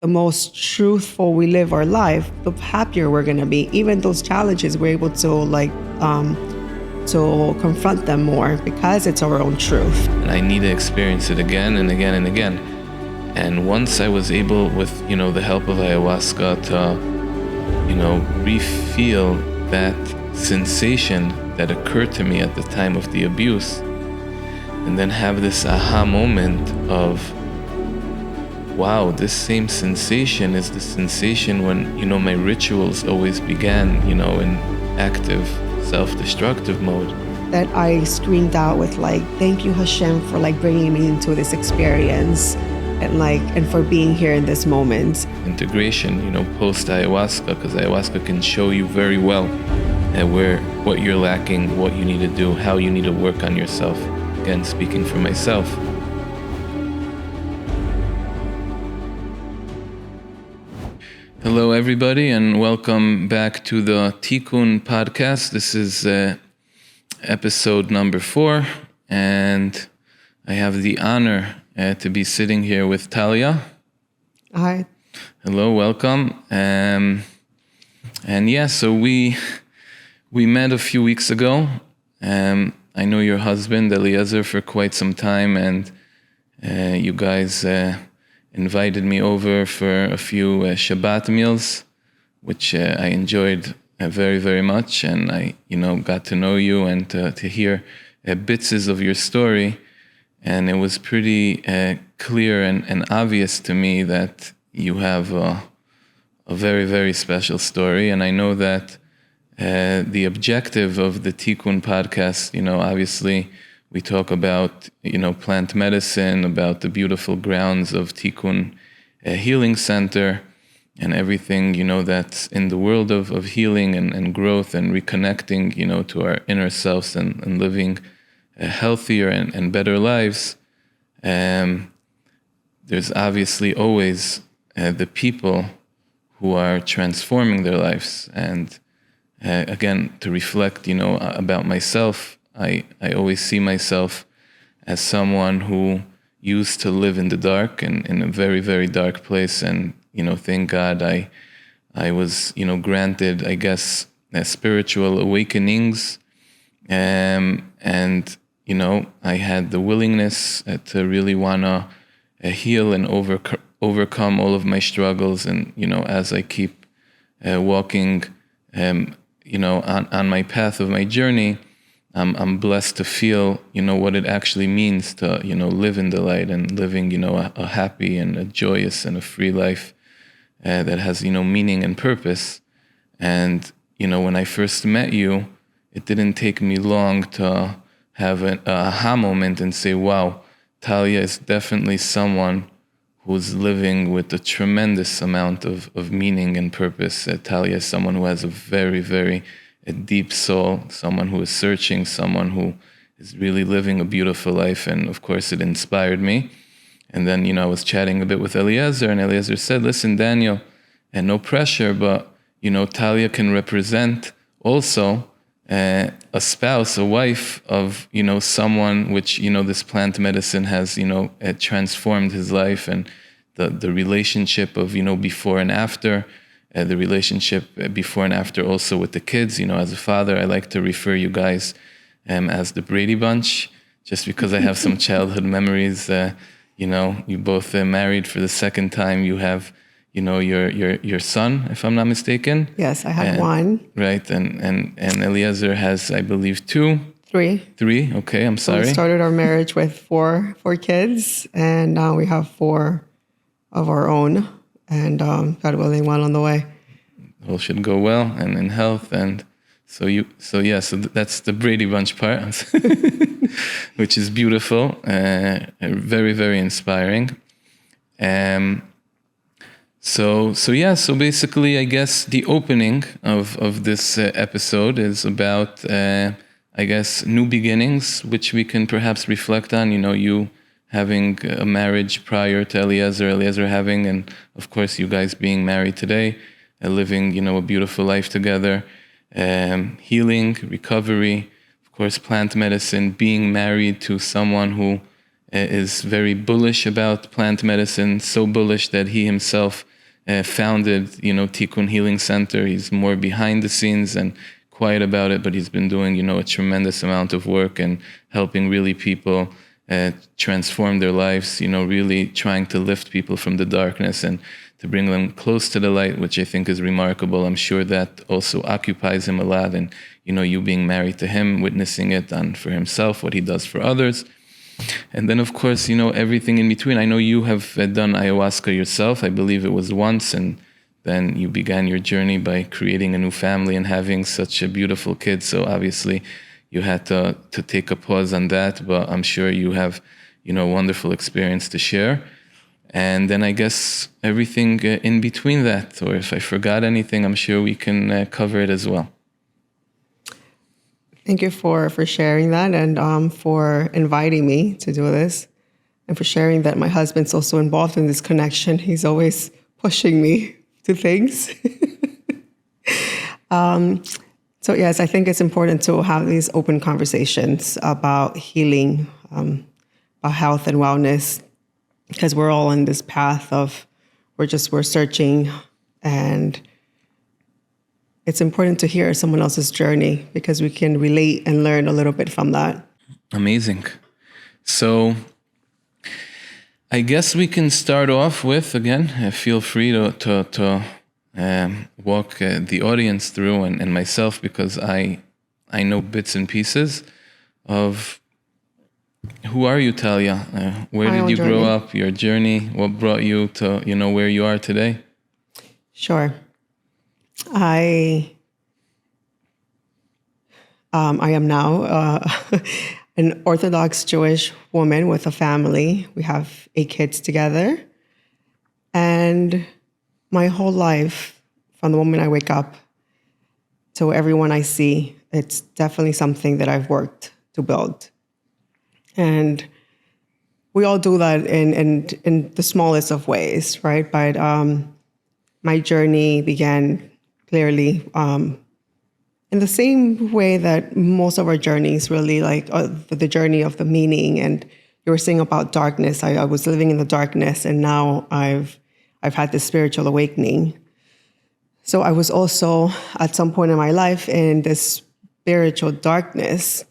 the most truthful we live our life, the happier we're going to be. Even those challenges, we're able to confront them more because it's our own truth. And I need to experience it again and again and again. And once I was able, with, the help of ayahuasca, to, re-feel that sensation that occurred to me at the time of the abuse, and then have this aha moment of, wow, this same sensation is the sensation when, my rituals always began, in active self-destructive mode. That I screamed out with thank you Hashem for bringing me into this experience and for being here in this moment. Integration, post ayahuasca, because ayahuasca can show you very well what you're lacking, what you need to do, how you need to work on yourself. Again, speaking for myself. Hello, everybody, and welcome back to the Tikkun podcast. This is episode number 4, and I have the honor to be sitting here with Talia. Hi. Hello, welcome. So we met a few weeks ago. I know your husband, Eliezer, for quite some time, and you guys invited me over for a few Shabbat meals, which I enjoyed very, very much. And I, got to know you and to hear bits of your story. And it was pretty clear and obvious to me that you have a very, very special story. And I know that the objective of the Tikkun podcast, obviously we talk about, plant medicine, about the beautiful grounds of Tikkun Healing Center and everything, that's in the world of healing and growth and reconnecting, to our inner selves and living healthier and better lives. There's obviously always the people who are transforming their lives. And again, to reflect, about myself, I always see myself as someone who used to live in the dark and in a very, very dark place. And, thank God I was, granted, I guess, spiritual awakenings. And, I had the willingness to really want to heal and overcome all of my struggles. And, as I keep walking, on my path of my journey, I'm blessed to feel, what it actually means to, live in the light and living, a happy and a joyous and a free life that has, meaning and purpose. And, when I first met you, it didn't take me long to have an aha moment and say, wow, Talia is definitely someone who's living with a tremendous amount of meaning and purpose. Talia is someone who has a very, very deep soul, someone who is searching, someone who is really living a beautiful life. And of course, it inspired me. And then, I was chatting a bit with Eliezer, and Eliezer said, listen, Daniel, and no pressure, but, Talia can represent also a spouse, a wife of, someone which, this plant medicine has, transformed his life, and the relationship of, before and after, the relationship before and after also with the kids. As a father, I like to refer you guys as the Brady Bunch, just because I have some childhood memories. You both married for the second time. You have, your son, if I'm not mistaken. Yes, I have one. Right, and Eliezer has, I believe, 2. 3. 3, okay, I'm sorry. So we started our marriage with four kids, and now we have 4 of our own, and God willing, one on the way. All should go well and in health, and so that's the Brady Bunch part, which is beautiful, very, very inspiring. So basically, I guess the opening of this episode is about, I guess, new beginnings, which we can perhaps reflect on. You having a marriage prior to Eliezer having, and of course you guys being married today, living, a beautiful life together, healing, recovery, of course, plant medicine, being married to someone who is very bullish about plant medicine, so bullish that he himself founded, Tikkun Healing Center. He's more behind the scenes and quiet about it, but he's been doing, a tremendous amount of work and helping really people transform their lives, really trying to lift people from the darkness and to bring them close to the light, which I think is remarkable. I'm sure that also occupies him a lot. And, you being married to him, witnessing it and for himself, what he does for others. And then, of course, everything in between. I know you have done ayahuasca yourself. I believe it was once. And then you began your journey by creating a new family and having such a beautiful kid. So obviously you had to take a pause on that. But I'm sure you have, wonderful experience to share. And then I guess everything in between that, or if I forgot anything, I'm sure we can cover it as well. Thank you for sharing that and for inviting me to do this and for sharing that my husband's also involved in this connection. He's always pushing me to things. So yes, I think it's important to have these open conversations about healing, about health and wellness, because we're all on this path of we're searching, and it's important to hear someone else's journey because we can relate and learn a little bit from that. Amazing. So I guess we can start off with, again, feel free to walk the audience through and myself, because I know bits and pieces of who are you, Talia? Where did you grow up? Your journey? What brought you to where you are today? Sure. I am now an Orthodox Jewish woman with a family. We have 8 kids together. And my whole life, from the moment I wake up to everyone I see, it's definitely something that I've worked to build. And we all do that in the smallest of ways, right? But my journey began clearly in the same way that most of our journeys really, like the journey of the meaning. And you were saying about darkness. I was living in the darkness, and now I've had this spiritual awakening. So I was also at some point in my life in this spiritual darkness,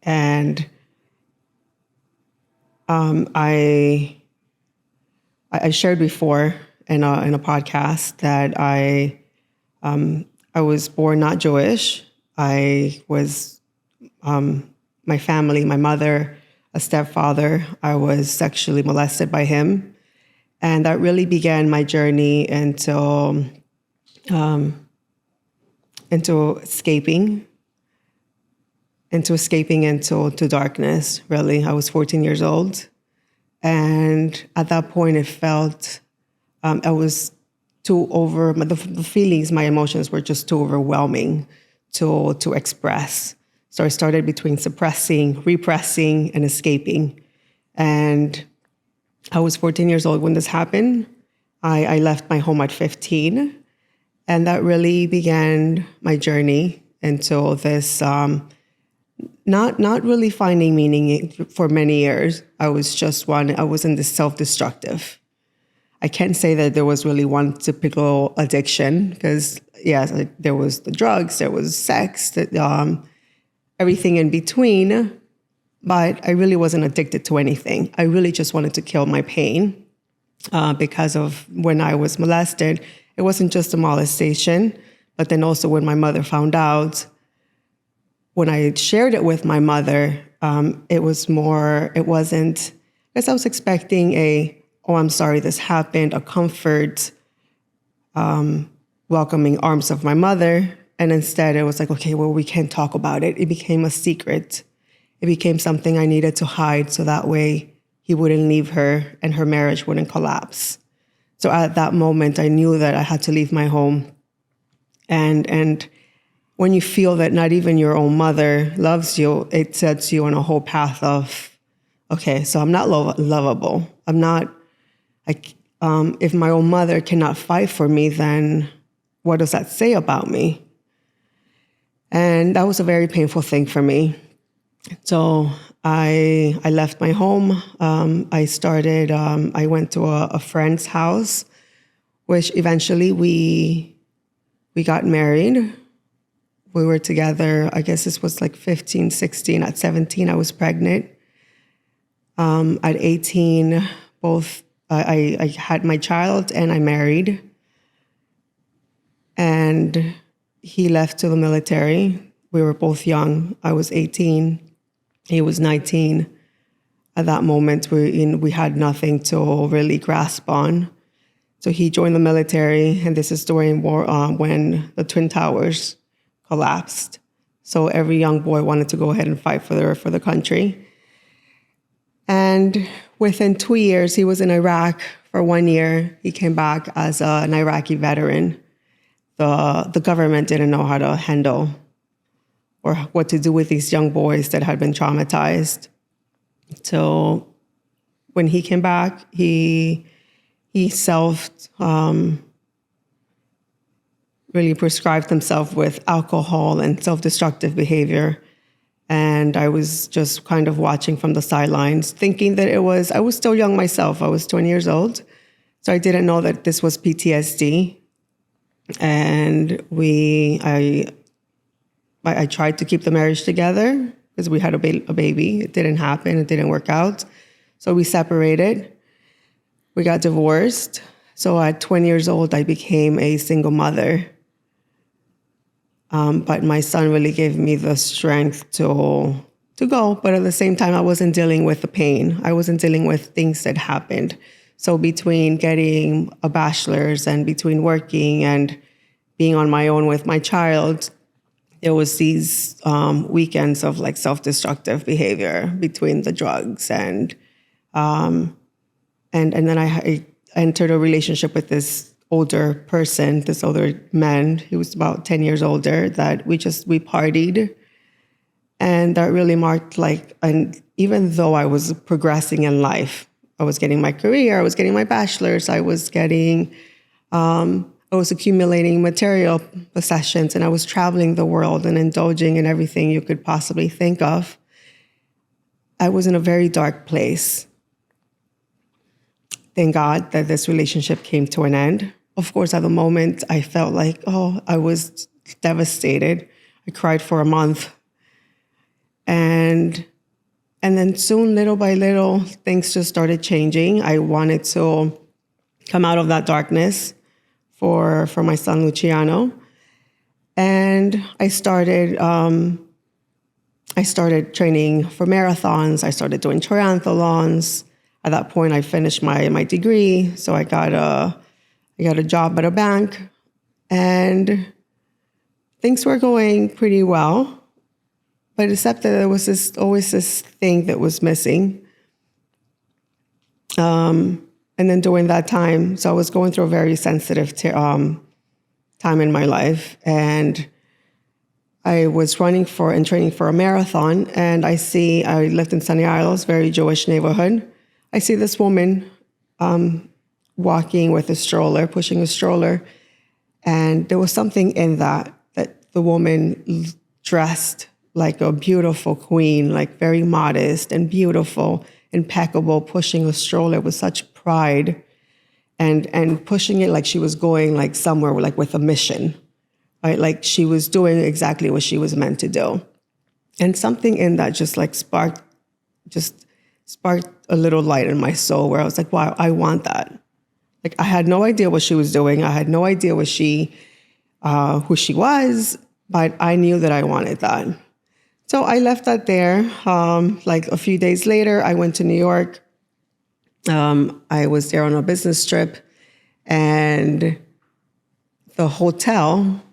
and I shared before in a podcast that I was born not Jewish. I was my family, my mother, a stepfather. I was sexually molested by him, and that really began my journey into escaping into darkness. Really, I was 14 years old, and at that point, it felt I was too the feelings, my emotions were just too overwhelming to express. So I started between suppressing, repressing, and escaping. And I was 14 years old when this happened. I left my home at 15, and that really began my journey into this. Not really finding meaning for many years. I was in this self-destructive. I can't say that there was really one typical addiction, because yes, there was the drugs, there was sex, everything in between, but I really wasn't addicted to anything. I really just wanted to kill my pain because of when I was molested. It wasn't just a molestation, but then also when my mother found out, when I shared it with my mother, it wasn't, because I was expecting oh, I'm sorry this happened, a comfort, welcoming arms of my mother. And instead it was like, okay, well, we can't talk about it. It became a secret. It became something I needed to hide so that way he wouldn't leave her and her marriage wouldn't collapse. So at that moment, I knew that I had to leave my home. And when you feel that not even your own mother loves you, it sets you on a whole path of, okay, so I'm not lovable. I'm not, if my own mother cannot fight for me, then what does that say about me? And that was a very painful thing for me. So I left my home. I went to a friend's house which eventually we got married. We were together, I guess this was like 15, 16. At 17, I was pregnant. At 18, I had my child and I married. And he left to the military. We were both young. I was 18. He was 19. At that moment, we had nothing to really grasp on. So he joined the military, and this is during war when the Twin Towers collapsed. So every young boy wanted to go ahead and fight for the country. And within 2 years, he was in Iraq for 1 year. He came back as an Iraqi veteran. The government didn't know how to handle or what to do with these young boys that had been traumatized. So when he came back, he really prescribed himself with alcohol and self-destructive behavior. And I was just kind of watching from the sidelines, thinking that I was still young myself. I was 20 years old. So I didn't know that this was PTSD. And I tried to keep the marriage together because we had a baby. It didn't happen. It didn't work out. So we separated. We got divorced. So at 20 years old, I became a single mother. But my son really gave me the strength to go. But at the same time, I wasn't dealing with the pain. I wasn't dealing with things that happened. So between getting a bachelor's and between working and being on my own with my child, there was these weekends of like self-destructive behavior between the drugs and then I entered a relationship with this older person, this older man. He was about 10 years older. That we partied, and that really marked and even though I was progressing in life, I was getting my career, I was getting my bachelor's, I was accumulating material possessions, and I was traveling the world and indulging in everything you could possibly think of. I was in a very dark place. Thank God that this relationship came to an end. Of course, at the moment, I felt like, I was devastated. I cried for a month. And then soon, little by little, things just started changing. I wanted to come out of that darkness for my son, Luciano. And I started training for marathons. I started doing triathlons. At that point, I finished my degree, so I got a job at a bank, and things were going pretty well. But except that there was always this thing that was missing. And then during that time, so I was going through a very sensitive time in my life, and I was running and training for a marathon, and I lived in Sunny Isles, very Jewish neighborhood. I see this woman walking with a stroller, pushing a stroller, and there was something in that the woman dressed like a beautiful queen, like very modest and beautiful, impeccable, pushing a stroller with such pride and pushing it like she was going like somewhere like with a mission, right? Like she was doing exactly what she was meant to do. And something in that just sparked a little light in my soul where I was like, wow, I want that. Like I had no idea what she was doing. I had no idea who she was, but I knew that I wanted that. So I left that there. Like a few days later, I went to New York. I was there on a business trip, and the hotel,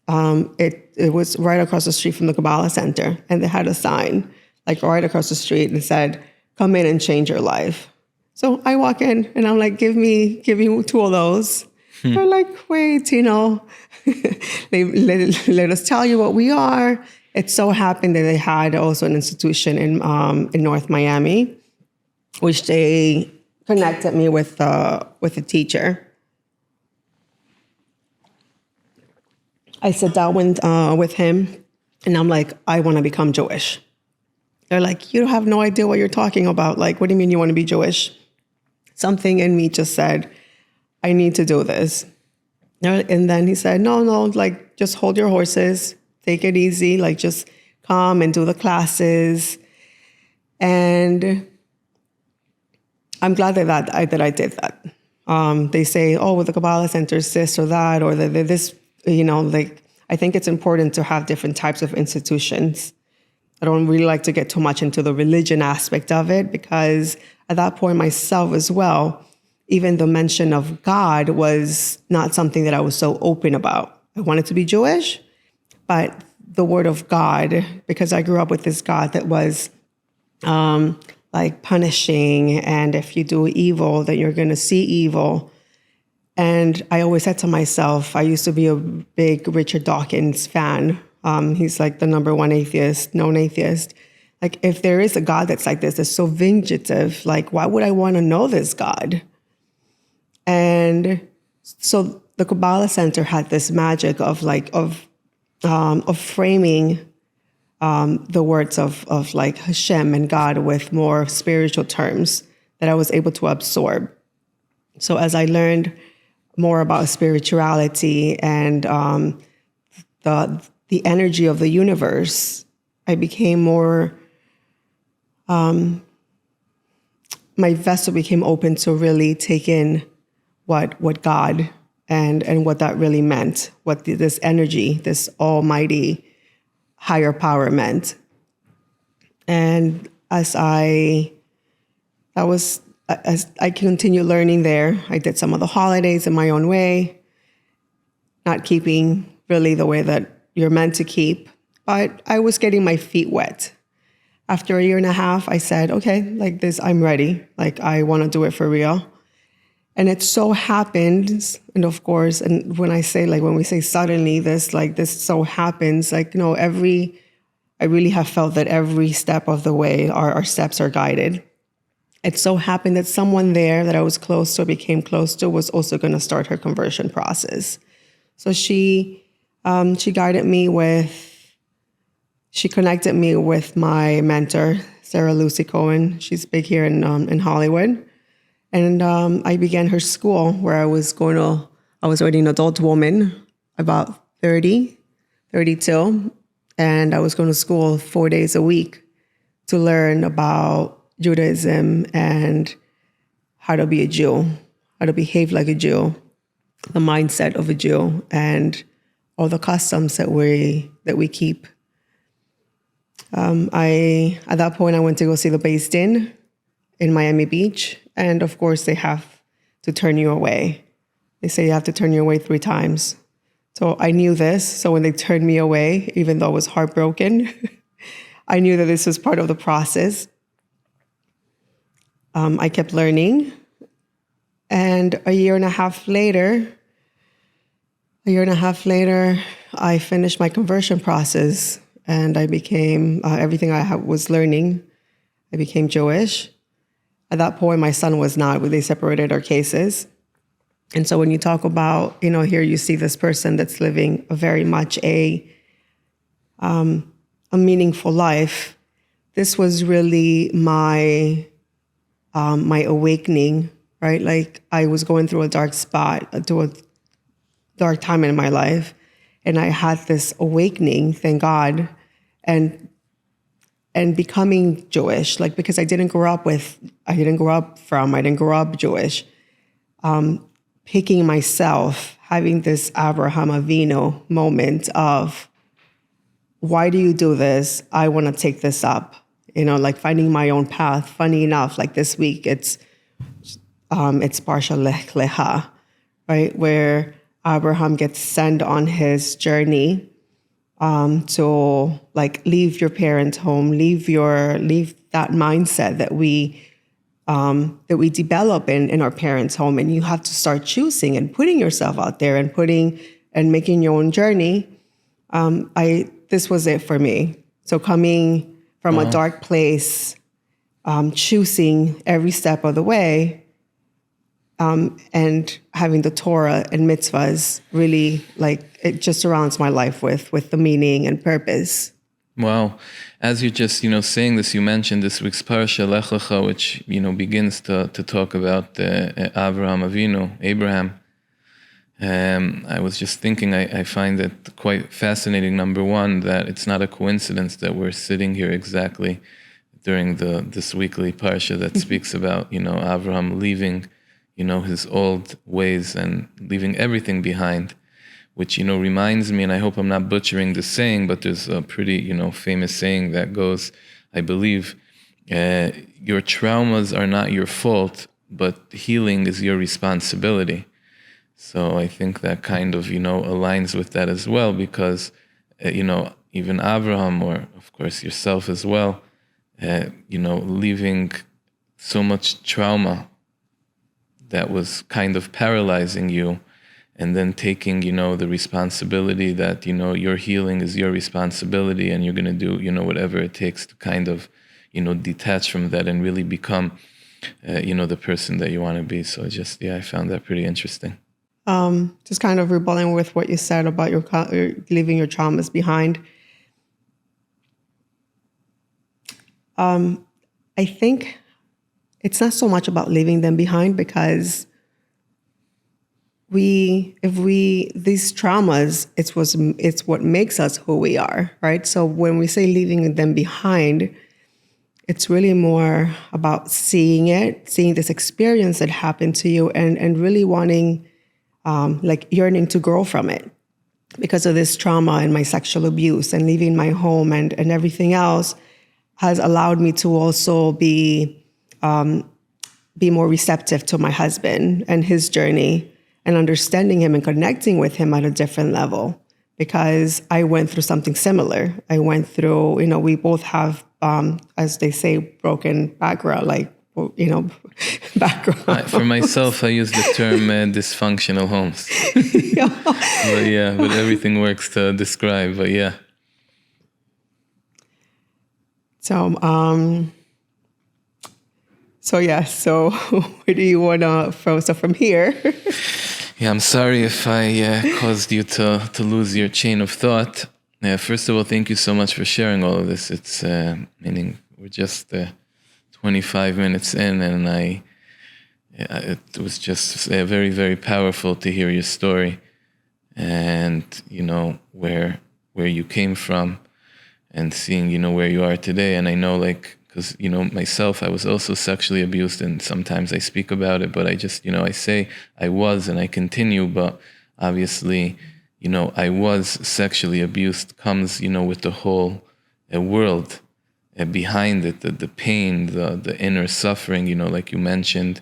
it was right across the street from the Kabbalah Center, and they had a sign like right across the street and said, "Come in and change your life." So I walk in, and I'm like, "Give me 2 of those." They're like, "Wait, let us tell you what we are." It so happened that they had also an institution in North Miami, which they connected me with a teacher. I sat down with him, and I'm like, I want to become Jewish. They're like, you have no idea what you're talking about. Like, what do you mean you want to be Jewish? Something in me just said, I need to do this. And then he said, no, like just hold your horses, take it easy, like just come and do the classes. And I'm glad that I did that. They say, oh, with the Kabbalah Center, this or that, or this, like, I think it's important to have different types of institutions. I don't really like to get too much into the religion aspect of it, because at that point myself as well, even the mention of God was not something that I was so open about. I wanted to be Jewish, but the word of God, because I grew up with this God that was like punishing, and if you do evil, then you're going to see evil. And I always said to myself, I used to be a big Richard Dawkins fan. He's like the number one known atheist. Like, if there is a God that's like this, that's so vindictive, like, why would I want to know this God? And so the Kabbalah Center had this magic of framing the words of like Hashem and God with more spiritual terms that I was able to absorb. So as I learned more about spirituality and the energy of the universe, I became more, my vessel became open to really take in what God and what that really meant, what this energy, this almighty higher power meant. And as I continued learning there, I did some of the holidays in my own way, not keeping really the way that you're meant to keep, but I was getting my feet wet. After a year and a half, I said, okay, like this, I'm ready. Like, I want to do it for real. And it so happened, and of course, and when we say suddenly, this so happens, like, I really have felt that every step of the way, our steps are guided. It so happened that someone there that I was became close to, was also going to start her conversion process. So she guided me she connected me with my mentor, Sarah Lucy Cohen. She's big here in Hollywood. And I began her school where I was already an adult woman, about 30, 32. And I was going to school 4 days a week to learn about Judaism and how to be a Jew, how to behave like a Jew, the mindset of a Jew, and all the customs that we keep. At that point, I went to go see the Beis Din in Miami Beach. And of course, they have to turn you away. They say you have to turn you away 3 times. So I knew this. So when they turned me away, even though I was heartbroken, I knew that this was part of the process. I kept learning. And a year and a half later, I finished my conversion process. And I became, everything was learning, I became Jewish. At that point, my son was not. They separated our cases. And so when you talk about, here you see this person that's living very much a meaningful life. This was really my awakening, right? Like, I was going through a dark time in my life. And I had this awakening, thank God, and becoming Jewish, like, because I didn't grow up Jewish. Picking myself, having this Abraham Avinu moment of, why do you do this? I want to take this up, like finding my own path. Funny enough, like this week, it's Parsha Lech Lecha, right? Where Abraham gets sent on his journey to like leave your parents' home, leave that mindset that we develop in our parents' home, and you have to start choosing and putting yourself out there and making your own journey. This was it for me. So coming from a dark place, choosing every step of the way, and having the Torah and mitzvahs really, like, it just surrounds my life with the meaning and purpose. Wow. As you're just, saying this, you mentioned this week's Parsha, Lech Lecha, which, begins to talk about Avraham Avinu, Abraham. I was just thinking, I find it quite fascinating, number one, that it's not a coincidence that we're sitting here exactly during this weekly Parsha that speaks about, Avraham leaving, his old ways and leaving everything behind, which, reminds me, and I hope I'm not butchering the saying, but there's a pretty, famous saying that goes, I believe, your traumas are not your fault, but healing is your responsibility. So I think that kind of, aligns with that as well, because, even Abraham, or of course yourself as well, leaving so much trauma that was kind of paralyzing you, and then taking, the responsibility that, your healing is your responsibility, and you're going to do, whatever it takes to kind of, detach from that and really become, the person that you want to be. So I found that pretty interesting. Just kind of rebutting with what you said about your leaving your traumas behind. I think it's not so much about leaving them behind, because these traumas, it's what makes us who we are, right? So when we say leaving them behind, it's really more about seeing this experience that happened to you, and really wanting, yearning to grow from it. Because of this trauma and my sexual abuse and leaving my home and everything else has allowed me to also be more receptive to my husband and his journey, and understanding him and connecting with him at a different level, because I went through something similar. I went through, we both have, as they say, broken background, background. For myself, I use the term dysfunctional homes. But everything works to describe, but yeah. So where do you want to, so from here? Yeah, I'm sorry if I caused you to lose your chain of thought. First of all, thank you so much for sharing all of this. It's, meaning we're just 25 minutes in, and it was just very, very powerful to hear your story, and, where you came from, and seeing, where you are today. And I know, because, myself, I was also sexually abused, and sometimes I speak about it, but I just, I say I was, and I continue, but obviously, I was sexually abused comes, with the whole world behind it, the pain, the inner suffering, like you mentioned,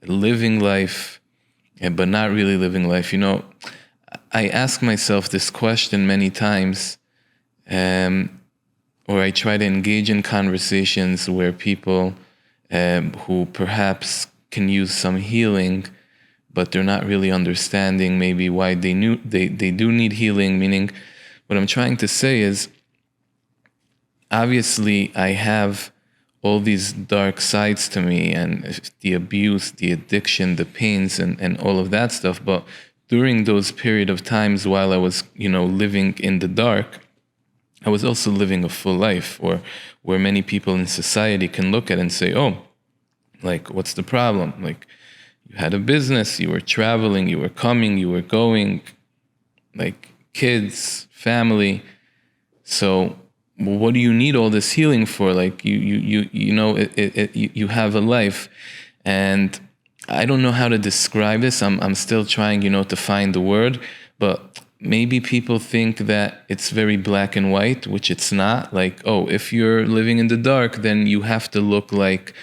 living life, but not really living life. I ask myself this question many times, or I try to engage in conversations where people who perhaps can use some healing, but they're not really understanding maybe why they do need healing. Meaning, what I'm trying to say is, obviously, I have all these dark sides to me, and the abuse, the addiction, the pains, and all of that stuff. But during those period of times while I was, living in the dark, I was also living a full life, or where many people in society can look at and say, oh, what's the problem? You had a business, you were traveling, you were coming, you were going, kids, family. So what do you need all this healing for? You have a life, and I don't know how to describe this. I'm still trying, to find the word, but maybe people think that it's very black and white, which it's not. If you're living in the dark, then you have to look like,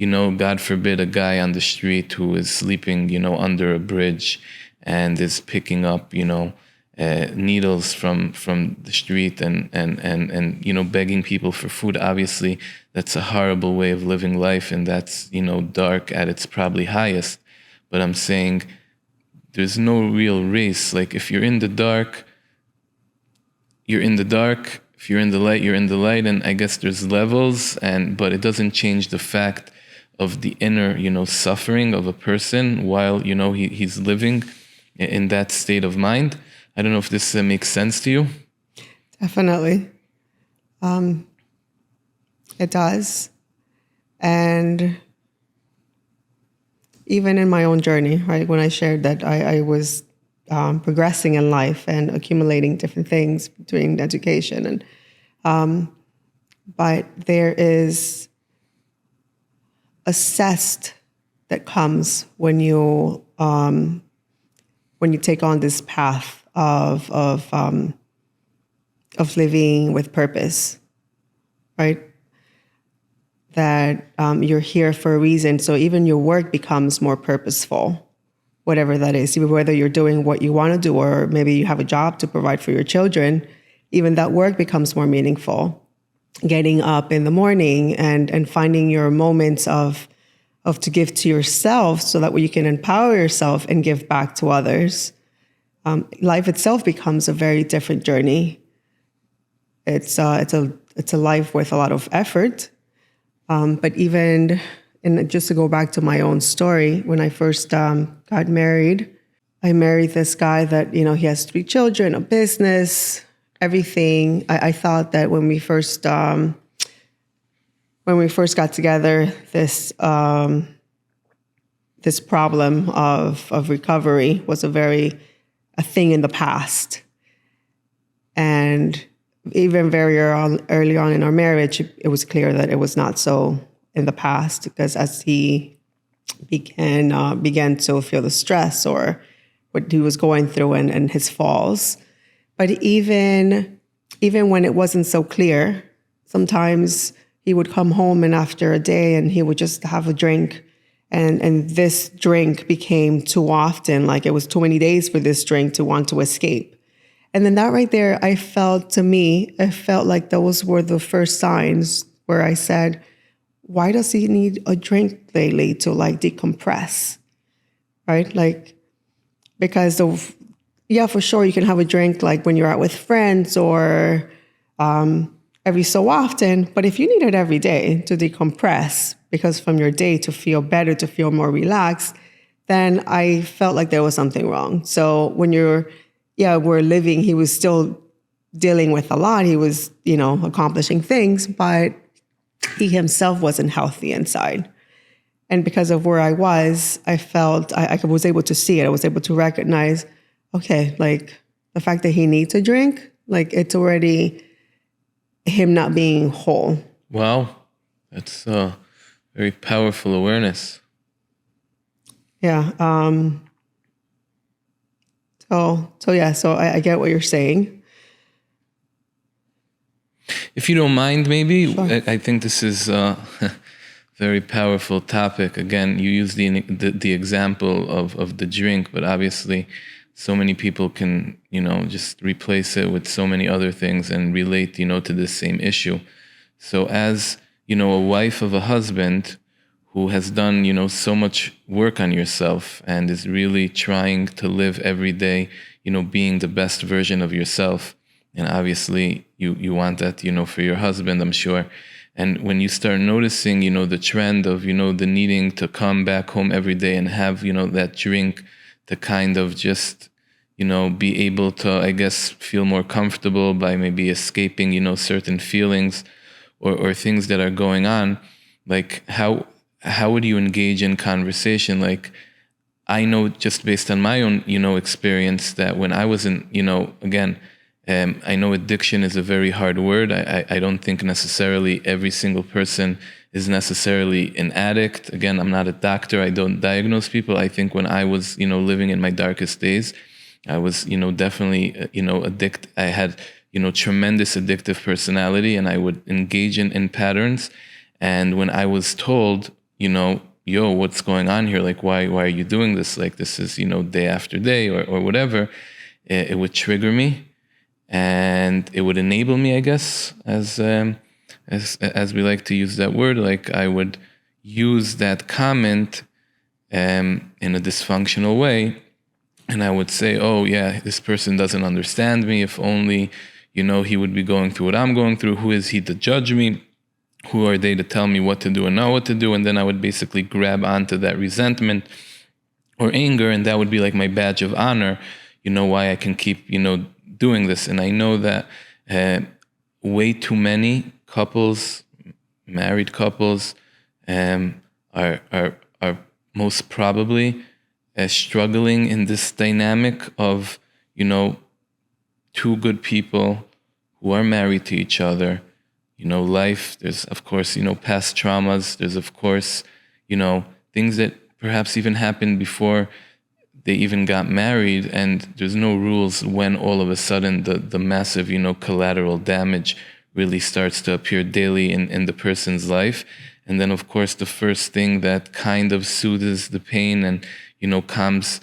God forbid, a guy on the street who is sleeping, under a bridge and is picking up, needles from the street and begging people for food. Obviously, that's a horrible way of living life, and that's, dark at its probably highest. But I'm saying there's no real race. If you're in the dark, you're in the dark. If you're in the light, you're in the light. And I guess there's levels, but it doesn't change the fact of the inner, suffering of a person while, he's living in that state of mind. I don't know if this makes sense to you. Definitely. It does. And even in my own journey, right, when I shared that I was progressing in life and accumulating different things between education and but there is a zest that comes when you take on this path of living with purpose, right? That you're here for a reason. So even your work becomes more purposeful, whatever that is. Even whether you're doing what you want to do, or maybe you have a job to provide for your children, even that work becomes more meaningful. Getting up in the morning and finding your moments of to give to yourself, so that way you can empower yourself and give back to others. Life itself becomes a very different journey. It's a life with a lot of effort. But even, and just to go back to my own story, when I first got married, I married this guy that, he has 3 children, a business, everything. I thought that when we first got together, this problem of recovery was a thing in the past. And even very early on in our marriage, it was clear that it was not so in the past, because as he began to feel the stress or what he was going through and his falls. But even when it wasn't so clear, sometimes he would come home and after a day and he would just have a drink. And this drink became too often, like it was too many days for this drink to want to escape. And then that right there, it felt like those were the first signs where I said, why does he need a drink lately to like decompress? Right? Like, because for sure you can have a drink like when you're out with friends or every so often, but if you need it every day to decompress, because from your day to feel better, to feel more relaxed, then I felt like there was something wrong. So when we're living, he was still dealing with a lot. He was, accomplishing things, but he himself wasn't healthy inside. And because of where I was, I felt I was able to see it. I was able to recognize, okay, like the fact that he needs a drink, like it's already him not being whole. Wow. That's a very powerful awareness. Yeah. So I get what you're saying. If you don't mind, maybe, Sure. I think this is a very powerful topic. Again, you use the example of the drink, but obviously so many people can, just replace it with so many other things and relate, to this same issue. So as, a wife of a husband who has done, so much work on yourself and is really trying to live every day, being the best version of yourself. And obviously you want that, for your husband, I'm sure. And when you start noticing, the trend of, the needing to come back home every day and have, that drink to kind of just, be able to, I guess, feel more comfortable by maybe escaping, certain feelings or things that are going on, like how would you engage in conversation? Like, I know just based on my own, experience that when I wasn't, again, I know addiction is a very hard word. I don't think necessarily every single person is necessarily an addict. Again, I'm not a doctor. I don't diagnose people. I think when I was, living in my darkest days, I was, definitely, I had, tremendous addictive personality, and I would engage in patterns. And when I was told, yo, what's going on here? Like, why are you doing this? Like, this is, day after day or whatever, it would trigger me. And it would enable me, I guess, as we like to use that word. Like, I would use that comment in a dysfunctional way, and I would say, "Oh, yeah, this person doesn't understand me. If only, he would be going through what I'm going through. Who is he to judge me? Who are they to tell me what to do and not what to do?" And then I would basically grab onto that resentment or anger, and that would be like my badge of honor. Why I can keep, doing this. And I know that, way too many couples, married couples, are most probably struggling in this dynamic of, two good people who are married to each other. Life, there's of course, past traumas. There's of course, things that perhaps even happened before they even got married, and there's no rules when all of a sudden the massive, collateral damage really starts to appear daily in the person's life. And then of course the first thing that kind of soothes the pain and, calms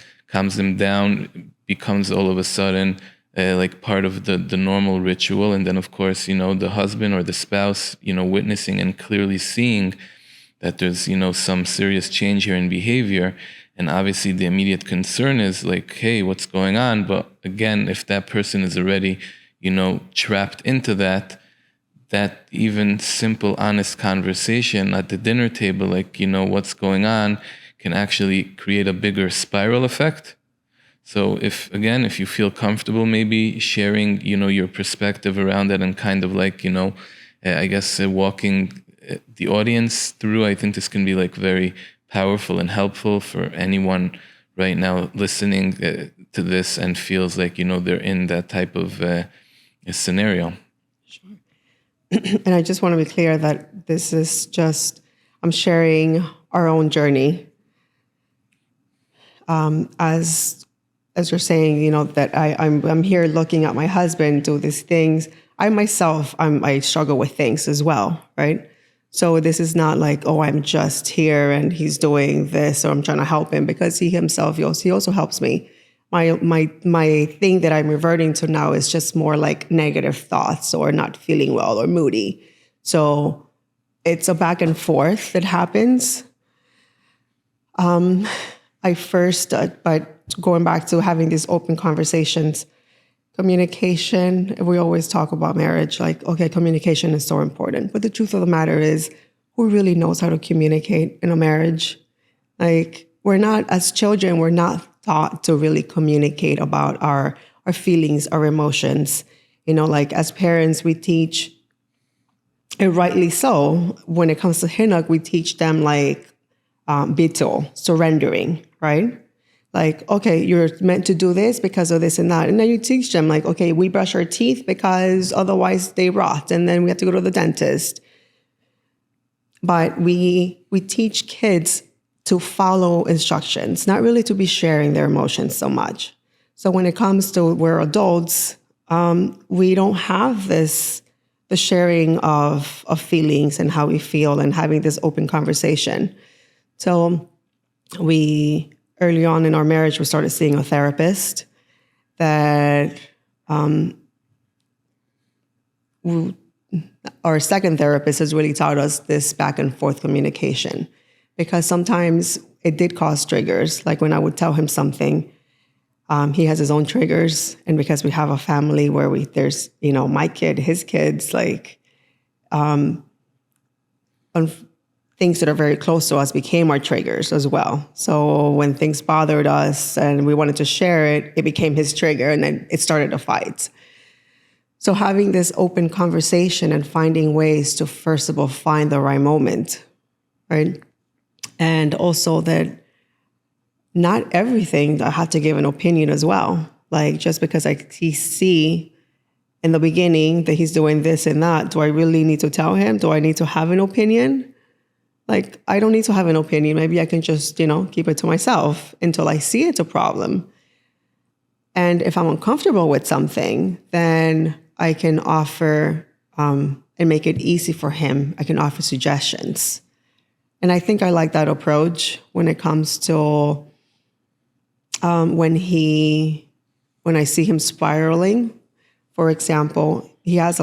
them down becomes all of a sudden like part of the normal ritual. And then of course, the husband or the spouse, witnessing and clearly seeing that there's, some serious change here in behavior. And obviously the immediate concern is like, hey, what's going on? But again, if that person is already, trapped into that even simple, honest conversation at the dinner table, like, what's going on, can actually create a bigger spiral effect. So if you feel comfortable maybe sharing, your perspective around that and kind of like, I guess walking the audience through, I think this can be like very powerful and helpful for anyone right now listening to this and feels like, they're in that type of scenario. Sure. And I just want to be clear that this is just, I'm sharing our own journey. As you're saying, that I'm here looking at my husband do these things. I myself, I struggle with things as well, right? So this is not like, oh, I'm just here and he's doing this, or I'm trying to help him, because he himself, he also helps me. My thing that I'm reverting to now is just more like negative thoughts or not feeling well or moody. So it's a back and forth that happens. I first, but going back to having these open conversations, communication, we always talk about marriage, like, okay, communication is so important. But the truth of the matter is, who really knows how to communicate in a marriage? Like, as children, we're not taught to really communicate about our feelings, our emotions. Like as parents, we teach, and rightly so, when it comes to Hinak, we teach them like bitul, surrendering, right? Like, okay, you're meant to do this because of this and that. And then you teach them like, okay, we brush our teeth because otherwise they rot. And then we have to go to the dentist. But we teach kids to follow instructions, not really to be sharing their emotions so much. So when it comes to we're adults, we don't have the sharing of feelings and how we feel and having this open conversation. So early on in our marriage, we started seeing a therapist that our second therapist has really taught us this back and forth communication, because sometimes it did cause triggers. Like when I would tell him something, he has his own triggers. And because we have a family where there's, my kid, his kids, like, things that are very close to us became our triggers as well. So when things bothered us and we wanted to share it, it became his trigger, and then it started a fight. So having this open conversation and finding ways to, first of all, find the right moment, right? And also that not everything I had to give an opinion as well. Like just because I see in the beginning that he's doing this and that, do I really need to tell him? Do I need to have an opinion? Like, I don't need to have an opinion. Maybe I can just, keep it to myself until I see it's a problem. And if I'm uncomfortable with something, then I can offer and make it easy for him. I can offer suggestions. And I think I like that approach when it comes to when I see him spiraling. For example, Eliezer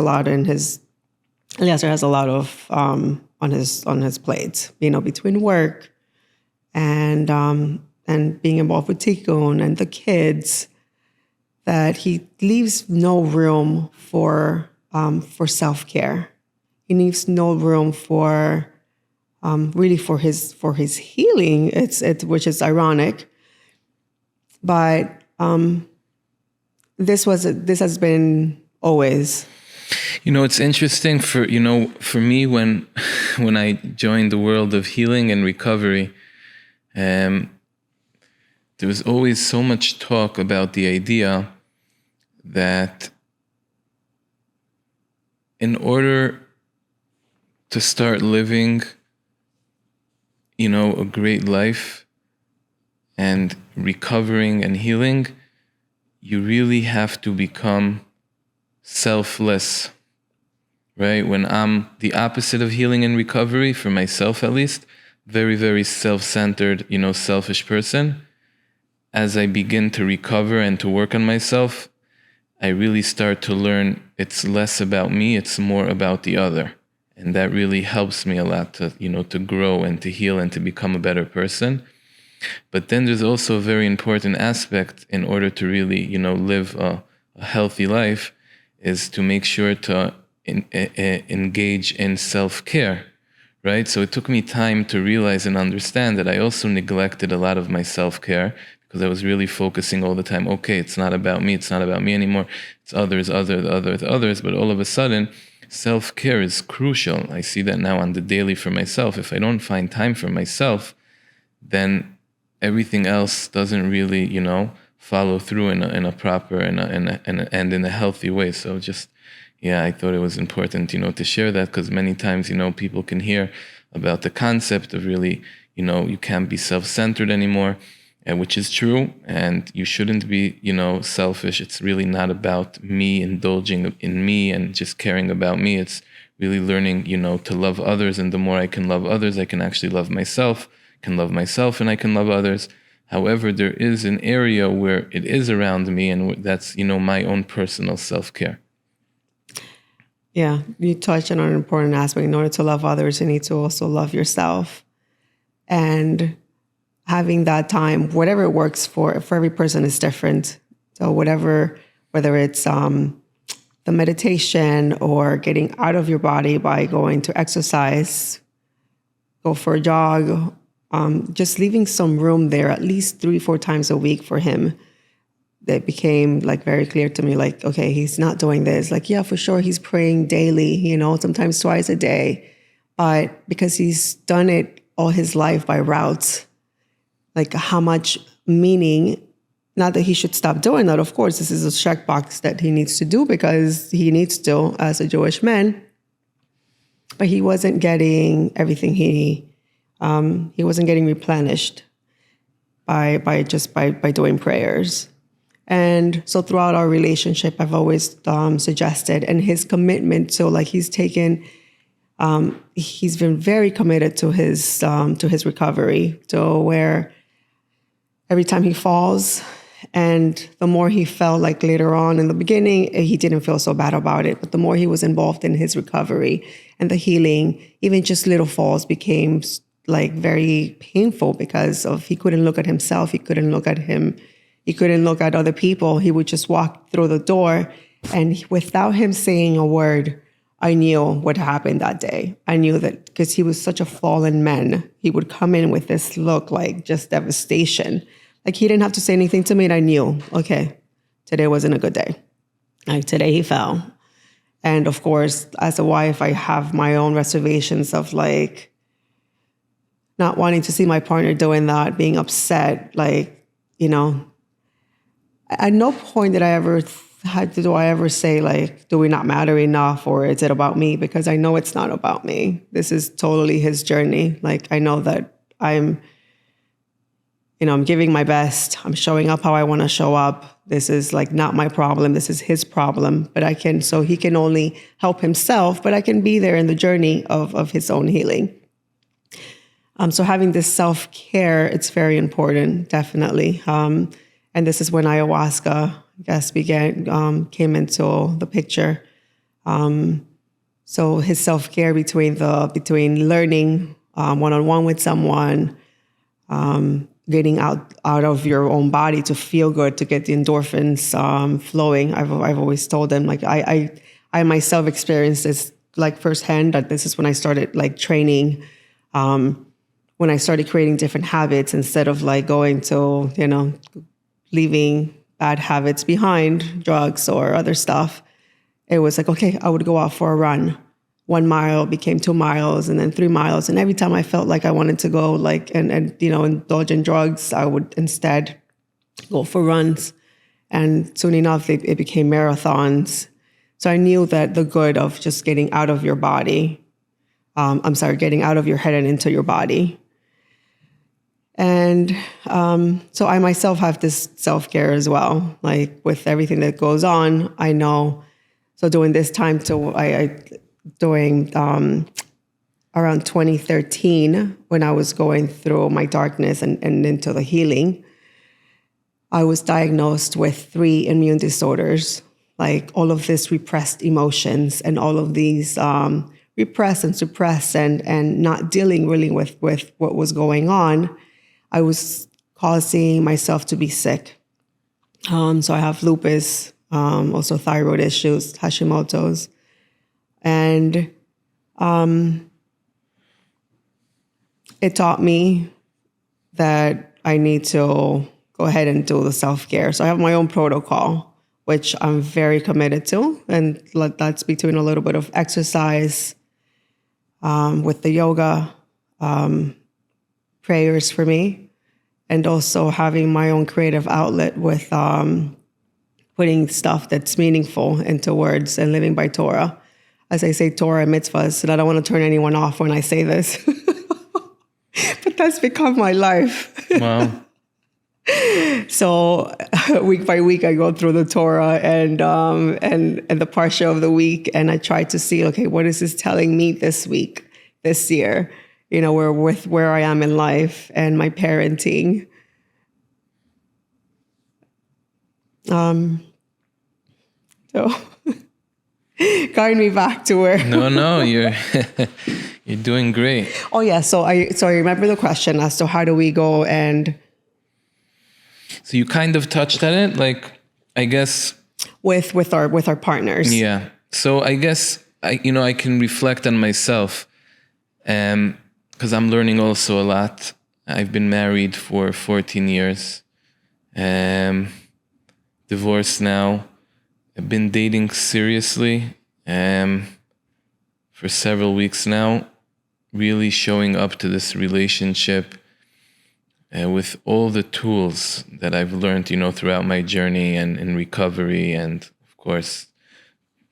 has a lot of on his plate, between work and being involved with Tikkun and the kids, that he leaves no room for self-care. He leaves no room for really for his healing. Which is ironic, but this has been always It's interesting for me when I joined the world of healing and recovery, there was always so much talk about the idea that in order to start living, a great life and recovering and healing, you really have to become selfless, right? When I'm the opposite of healing and recovery, for myself at least, very, very self-centered, selfish person, as I begin to recover and to work on myself, I really start to learn it's less about me, it's more about the other. And that really helps me a lot to, to grow and to heal and to become a better person. But then there's also a very important aspect in order to really, live a healthy life, is to make sure to engage in self-care, right? So it took me time to realize and understand that I also neglected a lot of my self-care because I was really focusing all the time, okay, it's not about me anymore, it's others. But all of a sudden, self-care is crucial. I see that now on the daily for myself. If I don't find time for myself, then everything else doesn't really, follow through in a proper and in a healthy way. So just, I thought it was important, to share that, because many times, people can hear about the concept of really, you can't be self-centered anymore, which is true, and you shouldn't be, selfish. It's really not about me indulging in me and just caring about me. It's really learning, to love others, and the more I can love others, I can actually love myself, and I can love others. However, there is an area where it is around me, and that's, my own personal self-care. Yeah, you touched on an important aspect. In order to love others, you need to also love yourself. And having that time, whatever works for every person is different. So whether it's the meditation or getting out of your body by going to exercise, go for a jog, just leaving some room there at least 3-4 times a week for him. That became very clear to me, okay, he's not doing this. Yeah, for sure, he's praying daily, sometimes twice a day. But because he's done it all his life by routes, how much meaning, not that he should stop doing that, of course, this is a checkbox that he needs to do because he needs to as a Jewish man, but he wasn't getting everything he wasn't getting replenished by doing prayers. And so throughout our relationship, I've always suggested, and his commitment, so he's been very committed to his recovery, to where every time he falls, and the more he felt later on in the beginning, he didn't feel so bad about it, but the more he was involved in his recovery and the healing, even just little falls became very painful because he couldn't look at himself, he couldn't look at him, he couldn't look at other people. He would just walk through the door, and without him saying a word, I knew what happened that day. I knew that because he was such a fallen man, he would come in with this look just devastation. He didn't have to say anything to me, and I knew, okay, today wasn't a good day. Today he fell. And of course, as a wife, I have my own reservations of not wanting to see my partner doing that, being upset, at no point did I ever say, do we not matter enough, or is it about me? Because I know it's not about me. This is totally his journey. I know that I'm giving my best. I'm showing up how I want to show up. This is not my problem. This is his problem. But so he can only help himself, but I can be there in the journey of his own healing. So having this self-care, it's very important, definitely. And this is when ayahuasca, I guess, came into the picture. So his self-care between learning one-on-one with someone, getting out of your own body to feel good, to get the endorphins flowing. I've always told them, I myself experienced this firsthand, that this is when I started training, when I started creating different habits instead of going to, leaving bad habits behind, drugs or other stuff. it was like, okay, I would go out for a run. 1 mile became 2 miles and then 3 miles. And every time I felt like I wanted to go and indulge in drugs, I would instead go for runs. And soon enough, it became marathons. So I knew that the good of just getting out of your body, getting out of your head and into your body. And so I myself have this self-care as well. Like with everything that goes on, I know. So during this time, around 2013, when I was going through my darkness and into the healing, I was diagnosed with 3 immune disorders, like all of this repressed emotions and all of these repress and suppress and not dealing really with what was going on. I was causing myself to be sick. So I have lupus, also thyroid issues, Hashimoto's. And it taught me that I need to go ahead and do the self-care. So I have my own protocol, which I'm very committed to. And that's between a little bit of exercise with the yoga, prayers for me, and also having my own creative outlet with putting stuff that's meaningful into words and living by Torah. As I say, Torah and mitzvahs, and I don't want to turn anyone off when I say this. But that's become my life. Wow. So week by week, I go through the Torah and the parsha of the week, and I try to see, okay, what is this telling me this week, this year? Where I am in life and my parenting. So guide me back to where. No, you're you're doing great. Oh yeah, so I remember the question as to how do we go and. So you kind of touched on it, like I guess with our partners. Yeah. So I guess I can reflect on myself, because I'm learning also a lot. I've been married for 14 years, divorced now. I've been dating seriously for several weeks now, really showing up to this relationship with all the tools that I've learned, throughout my journey and in recovery. And of course,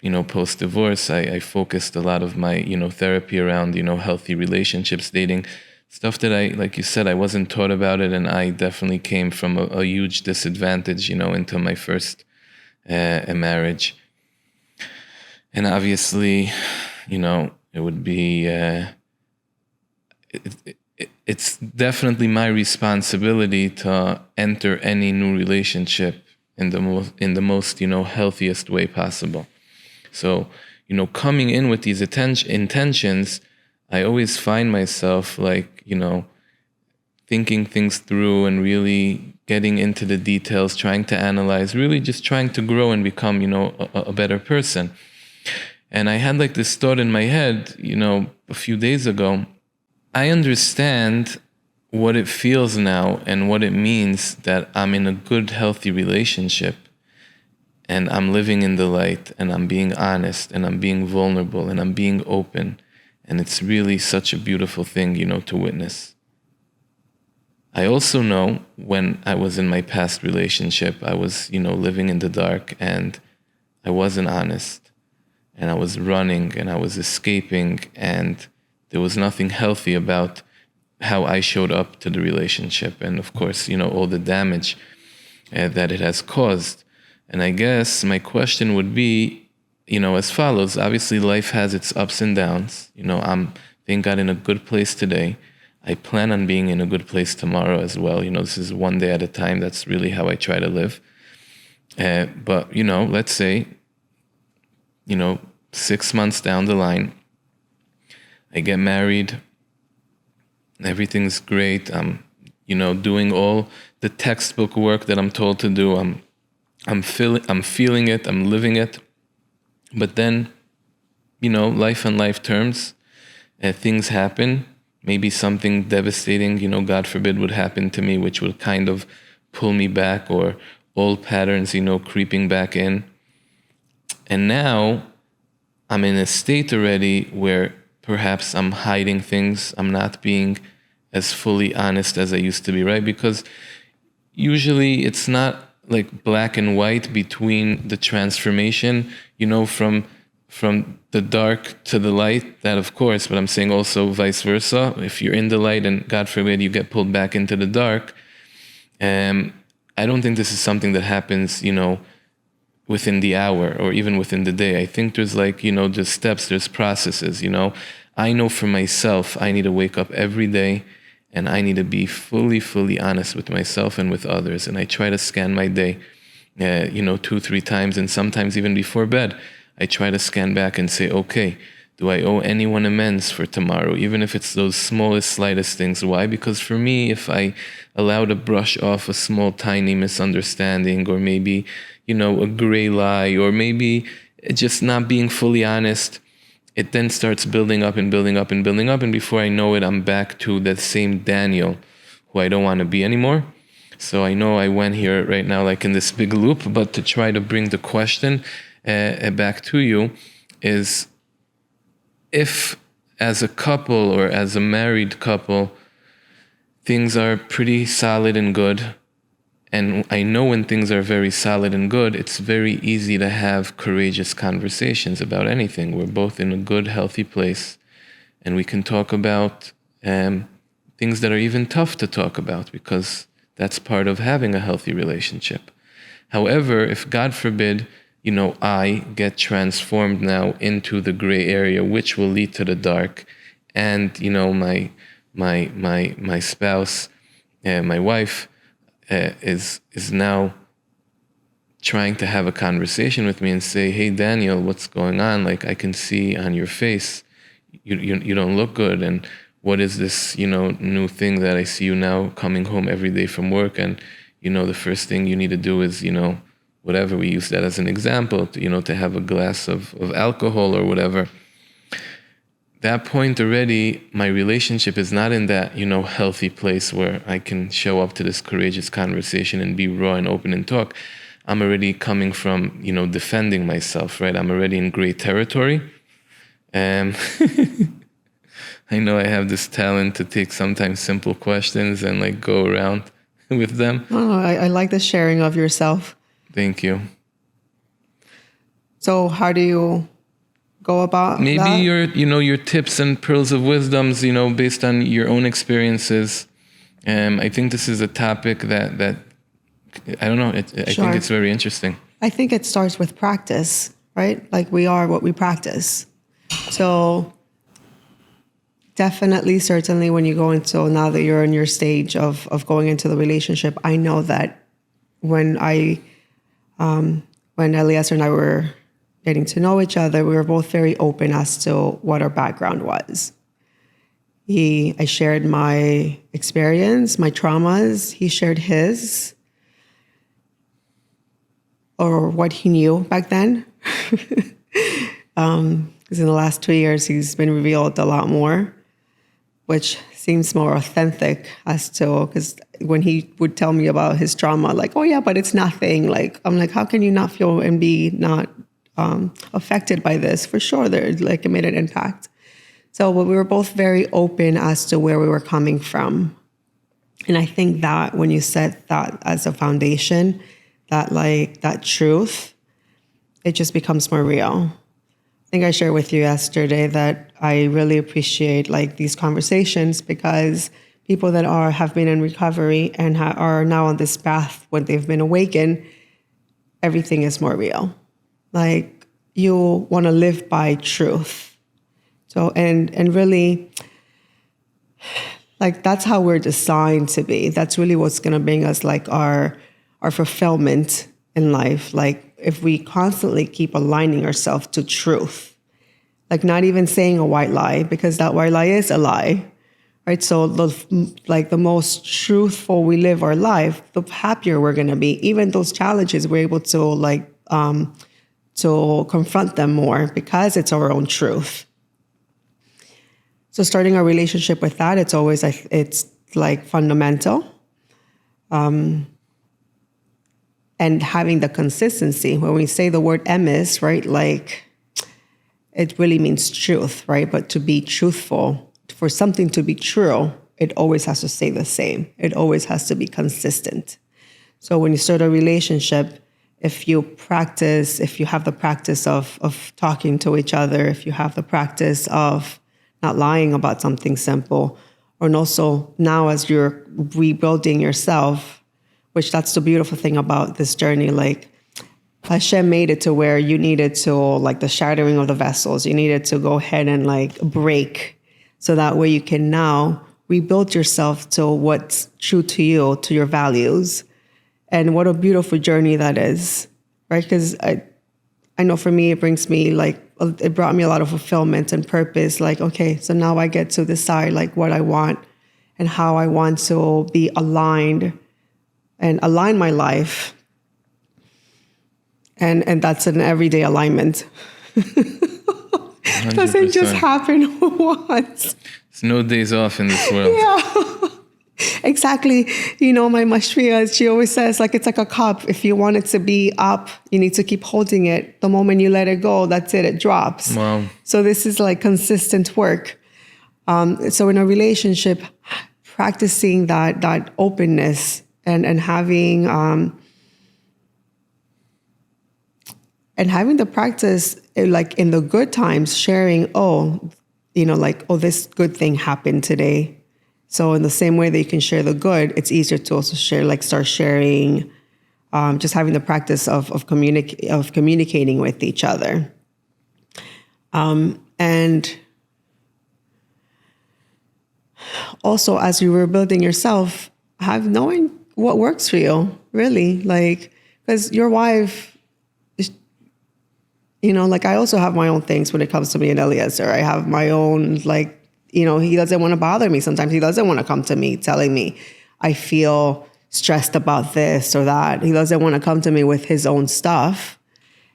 post-divorce, I focused a lot of my, therapy around, healthy relationships, dating, stuff that like you said, I wasn't taught about it. And I definitely came from a huge disadvantage, into my first marriage. And obviously, it would be, it's definitely my responsibility to enter any new relationship in the most healthiest way possible. So, coming in with these intentions, I always find myself thinking things through and really getting into the details, trying to analyze, really just trying to grow and become, a better person. And I had this thought in my head, a few days ago. I understand what it feels now and what it means that I'm in a good, healthy relationship and I'm living in the light and I'm being honest and I'm being vulnerable and I'm being open. And it's really such a beautiful thing, to witness. I also know when I was in my past relationship, I was, living in the dark and I wasn't honest and I was running and I was escaping, and there was nothing healthy about how I showed up to the relationship. And of course, all the damage that it has caused. And I guess my question would be, as follows. Obviously, life has its ups and downs. I'm, thank God, in a good place today. I plan on being in a good place tomorrow as well. This is one day at a time. That's really how I try to live. But, let's say, 6 months down the line, I get married, everything's great. I'm, doing all the textbook work that I'm told to do. I'm feeling it, I'm living it. But then, life on life terms, things happen. Maybe something devastating, God forbid, would happen to me, which would kind of pull me back, or old patterns, creeping back in. And now I'm in a state already where perhaps I'm hiding things. I'm not being as fully honest as I used to be, right? Because usually it's not like black and white between the transformation, from the dark to the light, that of course, but I'm saying also vice versa. If you're in the light and God forbid you get pulled back into the dark, I don't think this is something that happens, within the hour or even within the day. I think there's there's steps, there's processes, I know for myself, I need to wake up every day and I need to be fully, fully honest with myself and with others. And I try to scan my day, 2-3 times, and sometimes even before bed, I try to scan back and say, okay, do I owe anyone amends for tomorrow? Even if it's those smallest, slightest things. Why? Because for me, if I allow to brush off a small, tiny misunderstanding, or maybe, a gray lie, or maybe just not being fully honest, it then starts building up and building up and building up. And before I know it, I'm back to that same Daniel who I don't want to be anymore. So I know I went here right now like in this big loop, but to try to bring the question back to you is, if as a couple or as a married couple, things are pretty solid and good, and I know when things are very solid and good, it's very easy to have courageous conversations about anything. We're both in a good, healthy place, and we can talk about things that are even tough to talk about, because that's part of having a healthy relationship. However, if God forbid, I get transformed now into the gray area, which will lead to the dark, and my spouse, my wife, is now trying to have a conversation with me and say, hey Daniel, what's going on? Like, I can see on your face you don't look good, and what is this new thing that I see you now coming home every day from work, and the first thing you need to do is whatever, we use that as an example, to have a glass of alcohol or whatever. That point already, my relationship is not in that, healthy place where I can show up to this courageous conversation and be raw and open and talk. I'm already coming from, defending myself, right? I'm already in gray territory. I know I have this talent to take sometimes simple questions and go around with them. Oh, I like the sharing of yourself. Thank you. So how do you go about maybe that? your tips and pearls of wisdoms, based on your own experiences. I think this is a topic that I don't know. I think it's very interesting. I think it starts with practice, right? Like, we are what we practice. So definitely, certainly, when you go into, now that you're in your stage of going into the relationship, I know that when Eliezer and I were getting to know each other, we were both very open as to what our background was. I shared my experience, my traumas. He shared his, or what he knew back then. Because in the last 2 years, he's been revealed a lot more, which seems more authentic because when he would tell me about his trauma, like, oh yeah, but it's nothing. Like, I'm like, how can you not feel and be not affected by this? For sure, it made an impact. So we were both very open as to where we were coming from. And I think that when you set that as a foundation, that truth, it just becomes more real. I think I shared with you yesterday that I really appreciate these conversations, because people that have been in recovery and are now on this path when they've been awakened, everything is more real. Like, you want to live by truth. So, and really, that's how we're designed to be. That's really what's going to bring us our fulfillment in life. Like, if we constantly keep aligning ourselves to truth, not even saying a white lie, because that white lie is a lie, right? So the most truthful we live our life, the happier we're going to be. Even those challenges, we're able to confront them more because it's our own truth. So starting our relationship with that, it's always, it's fundamental. and having the consistency. When we say the word emes, right, like it really means truth, right? But to be truthful, for something to be true, it always has to stay the same. It always has to be consistent. So when you start a relationship, if you have the practice of talking to each other, if you have the practice of not lying about something simple, and also now as you're rebuilding yourself, which that's the beautiful thing about this journey, like Hashem made it to where you needed to, like the shattering of the vessels, you needed to go ahead and like break, so that way you can now rebuild yourself to what's true to you, to your values. And what a beautiful journey that is, right? Because I know for me, it brought me a lot of fulfillment and purpose. Like, okay, so now I get to decide like what I want and how I want to be aligned and align my life. And that's an everyday alignment. 100%. Doesn't just happen once. There's no days off in this world. Yeah, exactly. You know, my mashria, she always says, like, it's like a cup. If you want it to be up, you need to keep holding it. The moment you let it go, that's it, it drops. Wow. So this is like consistent work. So in a relationship, practicing that openness and having the practice, like in the good times, sharing, this good thing happened today. So in the same way that you can share the good, it's easier to also start sharing, just having the practice of communicating with each other. And also, as you were building yourself, knowing what works for you, really, like, because your wife, I also have my own things when it comes to me and Eliezer. I have my own, he doesn't want to bother me. Sometimes he doesn't want to come to me telling me I feel stressed about this or that. He doesn't want to come to me with his own stuff.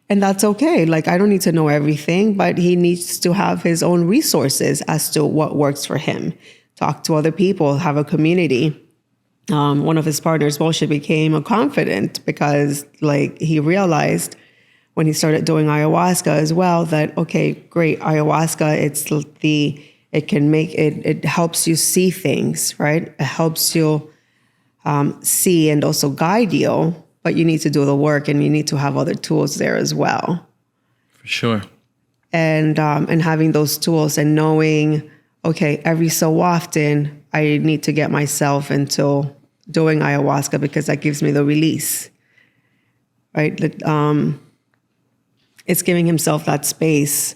And that's okay. Like, I don't need to know everything, but he needs to have his own resources as to what works for him. Talk to other people, have a community. One of his partners, Moshe, became a confidant because he realized when he started doing ayahuasca as well that, okay, great, ayahuasca, it helps you see things, right? It helps you see and also guide you, but you need to do the work and you need to have other tools there as well. For sure. And having those tools and knowing, okay, every so often I need to get myself into doing ayahuasca because that gives me the release, right? It's giving himself that space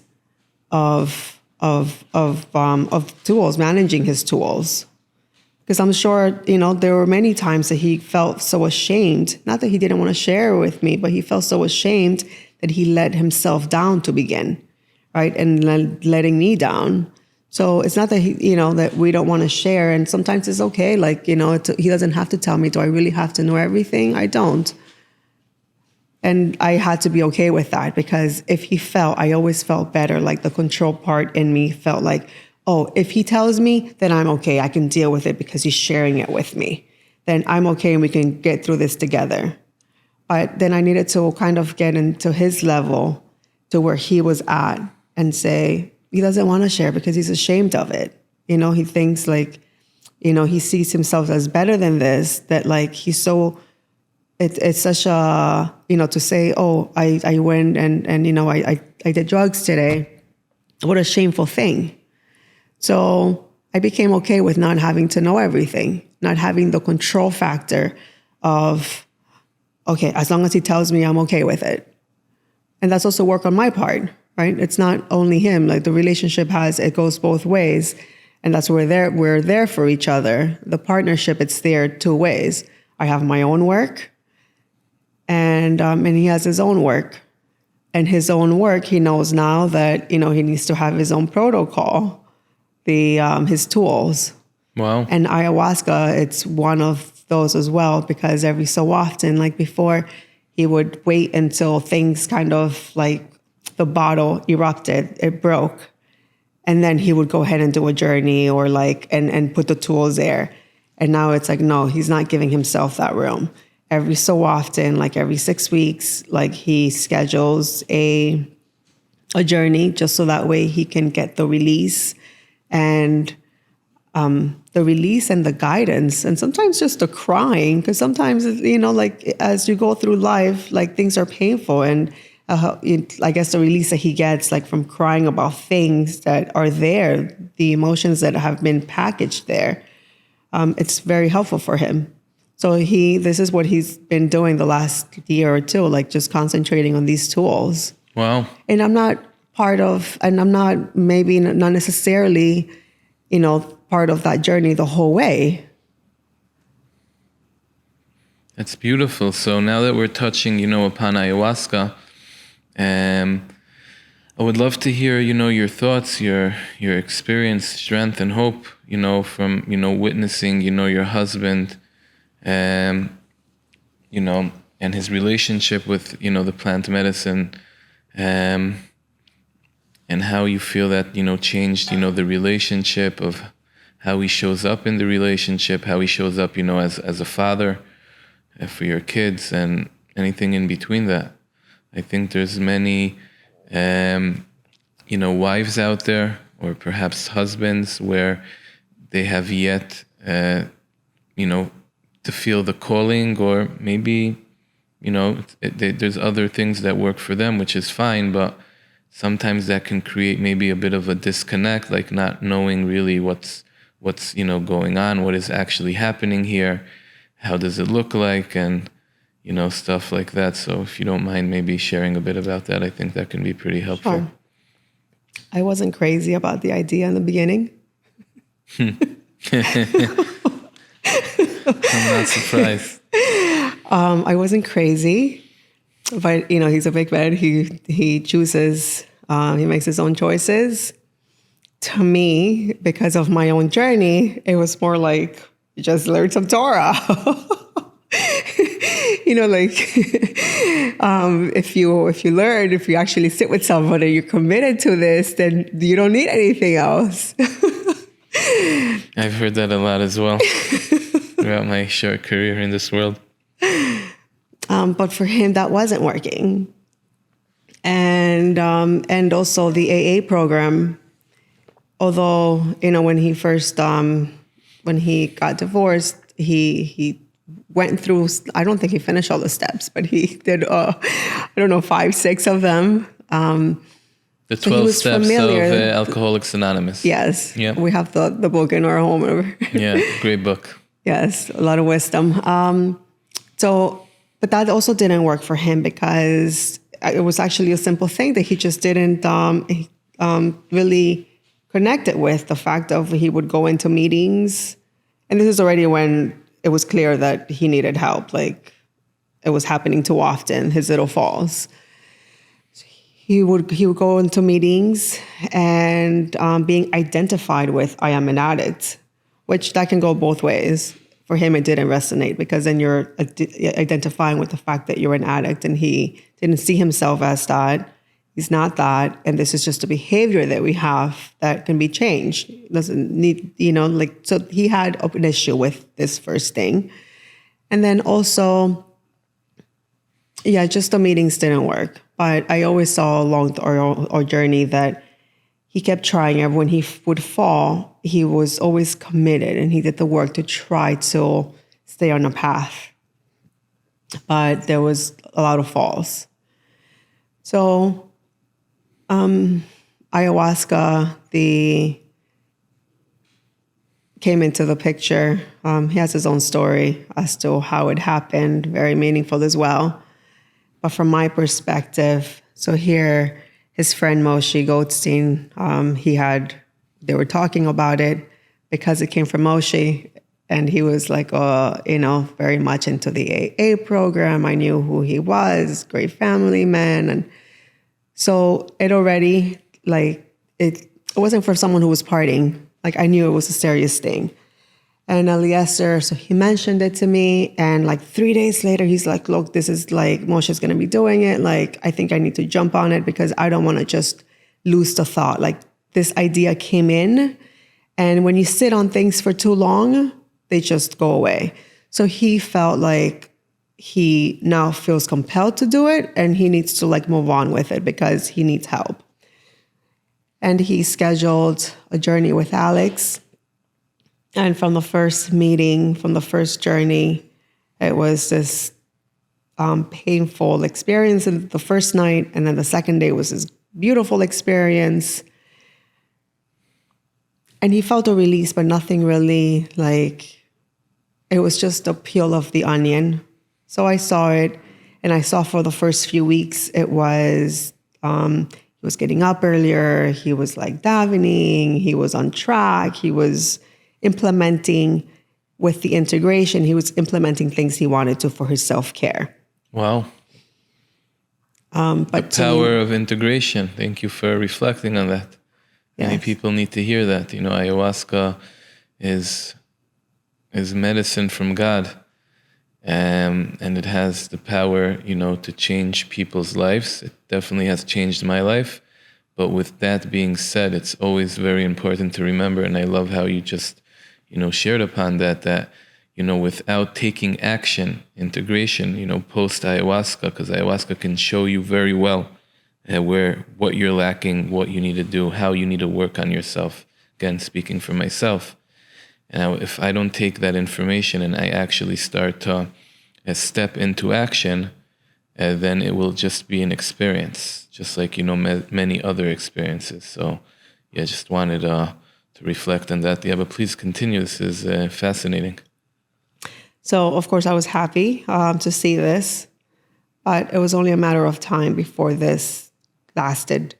of tools, managing his tools. Because I'm sure, there were many times that he felt so ashamed, not that he didn't want to share with me, but he felt so ashamed that he let himself down to begin, right? And letting me down. So it's not that that we don't want to share. And sometimes it's okay. He doesn't have to tell me, do I really have to know everything? I don't. And I had to be okay with that because I always felt better. Like the control part in me felt like, oh, if he tells me, then I'm okay. I can deal with it because he's sharing it with me. Then I'm okay and we can get through this together. But then I needed to kind of get into his level to where he was at and say, he doesn't want to share because he's ashamed of it. He thinks he sees himself as better than this, that he's so... It's such a, to say, oh, I went and I did drugs today. What a shameful thing. So I became okay with not having to know everything, not having the control factor of, okay, as long as he tells me, I'm okay with it. And that's also work on my part, right? It's not only him. Like the relationship it goes both ways. And that's where we're there for each other. The partnership, it's there two ways. I have my own work. And he has his own work. And his own work, he knows now that, he needs to have his own protocol, his tools. Wow. And ayahuasca, it's one of those as well, because every so often, like before, he would wait until things kind of the bottle erupted, it broke. And then he would go ahead and do a journey or and put the tools there. And now it's no, he's not giving himself that room. every so often, like every 6 weeks, like he schedules a journey just so that way he can get the release and the guidance, and sometimes just the crying, because sometimes, like as you go through life, like things are painful, and I guess the release that he gets, like from crying about things that are there, the emotions that have been packaged there, it's very helpful for him. So this is what he's been doing the last year or two, like just concentrating on these tools. Wow. And I'm not maybe not necessarily, part of that journey the whole way. That's beautiful. So now that we're touching, upon ayahuasca, I would love to hear, your thoughts, your experience, strength, and hope, from, witnessing, your husband, and his relationship with, the plant medicine, and how you feel that, changed, the relationship, of how he shows up in the relationship, how he shows up, as a father for your kids, and anything in between that. I think there's many, wives out there, or perhaps husbands, where they have yet, to feel the calling, or maybe, there's other things that work for them, which is fine, but sometimes that can create maybe a bit of a disconnect, like not knowing really what's going on, what is actually happening here, how does it look like, and stuff like that. So if you don't mind maybe sharing a bit about that, I think that can be pretty helpful. Sure. I wasn't crazy about the idea in the beginning. I'm not surprised. I wasn't crazy, but he's a big man. He chooses. He makes his own choices. To me, because of my own journey, it was more like you just learn some Torah. If you actually sit with somebody, you're committed to this, then you don't need anything else. I've heard that a lot as well throughout my short career in this world. But for him, that wasn't working. And also the AA program, although, when he first, when he got divorced, he went through, I don't think he finished all the steps, but he did, 5, 6 of them. The 12 steps familiar. of Alcoholics Anonymous. Yes. Yep. We have the book in our home. Yeah, great book. Yes, a lot of wisdom. But that also didn't work for him, because it was actually a simple thing that he just didn't really connect it with, the fact of he would go into meetings. And this is already when it was clear that he needed help. Like, it was happening too often, his little falls. He would go into meetings and being identified with, I am an addict, which that can go both ways. For him, it didn't resonate, because then you're identifying with the fact that you're an addict, and he didn't see himself as that. He's not that, and this is just a behavior that we have that can be changed. Doesn't need, so he had an issue with this first thing. And then also, just the meetings didn't work. But I always saw along our journey that he kept trying. And when he would fall, he was always committed, and he did the work to try to stay on a path. But there was a lot of falls. So ayahuasca, came into the picture. He has his own story as to how it happened, very meaningful as well. But from my perspective, so here, his friend Moshe Goldstein, they were talking about it because it came from Moshe, and he was like, very much into the AA program. I knew who he was, great family man. And so it already, it wasn't for someone who was partying. Like, I knew it was a serious thing. And Eliezer, so he mentioned it to me, and 3 days later, he's like, look, this is Moshe's going to be doing it. I think I need to jump on it, because I don't want to just lose the thought. This idea came in, and when you sit on things for too long, they just go away. So he felt like he now feels compelled to do it, and he needs to like move on with it because he needs help. And he scheduled a journey with Alex. And from the first meeting, from the first journey, it was this painful experience in the first night. And then the second day was this beautiful experience. And he felt a release, but nothing really it was just a peel of the onion. So I saw it, and I saw for the first few weeks, it was, he was getting up earlier. He was like davening. He was on track. He was implementing with the integration. He was implementing things he wanted to for his self-care. Wow. But the power of integration. Thank you for reflecting on that. Yes. Many people need to hear that. Ayahuasca is medicine from God. And it has the power, to change people's lives. It definitely has changed my life. But with that being said, it's always very important to remember, and I love how you just, shared upon that, without taking action, integration, post ayahuasca, because ayahuasca can show you very well what you're lacking, what you need to do, how you need to work on yourself. Again, speaking for myself. And if I don't take that information and I actually start to step into action, then it will just be an experience, just like, many other experiences. So, yeah, just wanted to reflect on that. Yeah, but please continue. This is fascinating. So, of course, I was happy to see this, but it was only a matter of time before this lasted.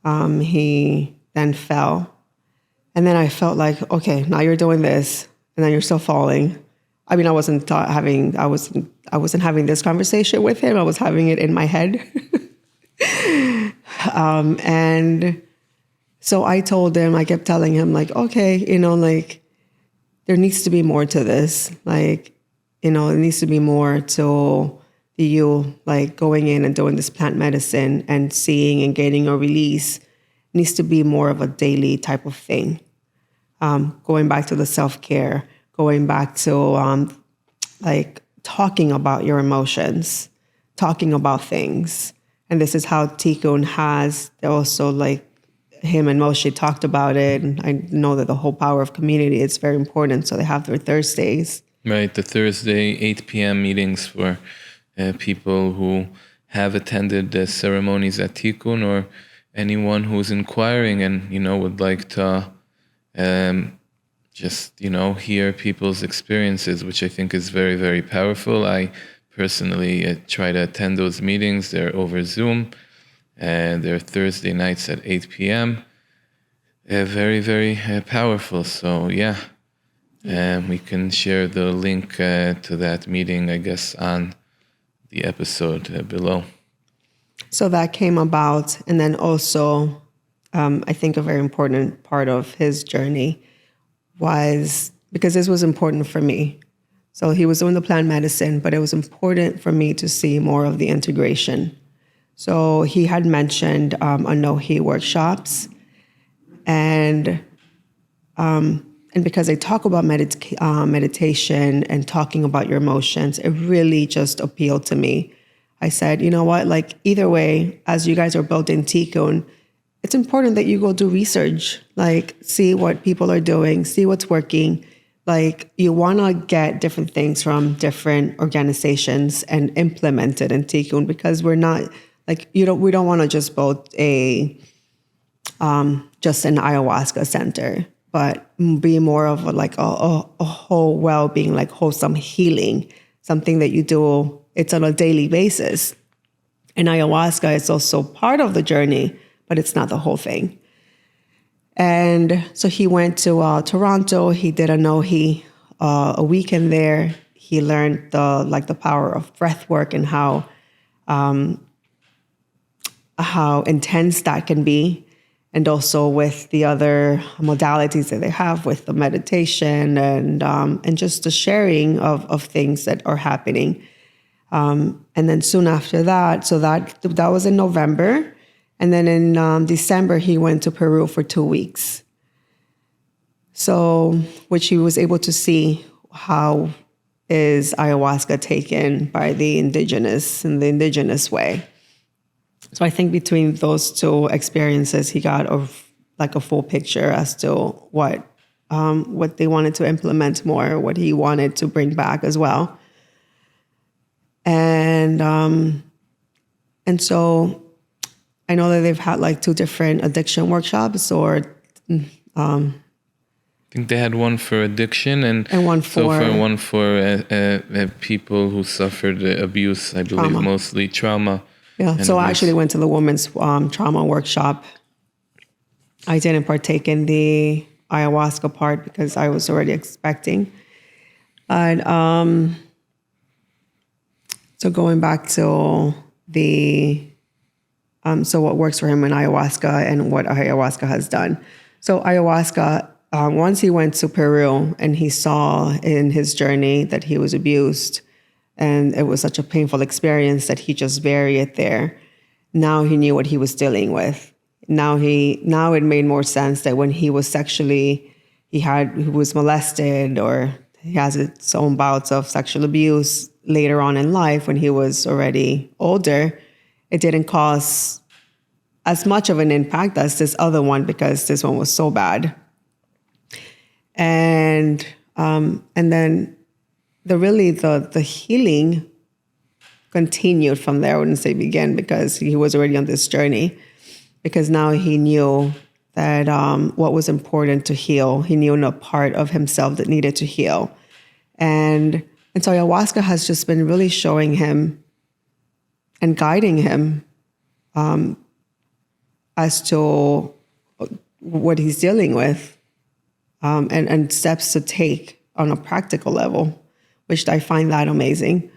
He then fell. And then I felt like, okay, now you're doing this, and then you're still falling. I mean, I wasn't having this conversation with him. I was having it in my head. And so I told him, I kept telling him, okay, there needs to be more to this. There needs to be more to you, going in and doing this plant medicine and seeing and getting a release. Needs to be more of a daily type of thing. Going back to the self-care, going back to talking about your emotions, talking about things. And this is how Tikkun has also him and Moshe talked about it. And I know that the whole power of community is very important. So they have their Thursdays. Right, the Thursday 8 p.m. meetings for people who have attended the ceremonies at Tikkun, or anyone who's inquiring and, would like to just, hear people's experiences, which I think is very, very powerful. I personally try to attend those meetings. They're over Zoom, and they're Thursday nights at 8 p.m. Very, very powerful. So, yeah, we can share the link to that meeting, I guess, on the episode below. So that came about. And then also, I think a very important part of his journey was, because this was important for me. So he was doing the plant medicine, but it was important for me to see more of the integration. So he had mentioned a no-he workshops. And because I talk about meditation and talking about your emotions, it really just appealed to me. I said, you know what, either way, as you guys are building Tikkun, it's important that you go do research, see what people are doing, see what's working. You want to get different things from different organizations and implement it in Tikkun, because we're not, we don't want to just build just an ayahuasca center, but be more of a whole well-being, wholesome healing, something that you do. It's on a daily basis. And ayahuasca is also part of the journey, but it's not the whole thing. And so he went to Toronto. He did a weekend there. He learned the power of breath work and how intense that can be. And also with the other modalities that they have with the meditation and just the sharing of things that are happening. And then soon after that, so that was in November. And then in December, he went to Peru for 2 weeks. So, which he was able to see how is ayahuasca taken by the indigenous in the indigenous way. So I think between those two experiences, he got a full picture as to what they wanted to implement more, what he wanted to bring back as well. And so I know that they've had like 2 different addiction workshops, or I think they had one for addiction and one for people who suffered abuse, I believe, trauma. mostly trauma. Yeah, so I actually went to the women's trauma workshop. I didn't partake in the ayahuasca part because I was already expecting. But so going back to so what works for him in ayahuasca and what ayahuasca has done. So ayahuasca, once he went to Peru and he saw in his journey that he was abused, and it was such a painful experience that he just buried it there. Now he knew what he was dealing with. Now it made more sense that when he was he was molested, or he has its own bouts of sexual abuse later on in life when he was already older, it didn't cause as much of an impact as this other one because this one was so bad. And then the healing continued from there. I wouldn't say began because he was already on this journey, because now he knew that what was important to heal. He knew a part of himself that needed to heal. And so ayahuasca has just been really showing him and guiding him as to what he's dealing with, and steps to take on a practical level, which I find that amazing.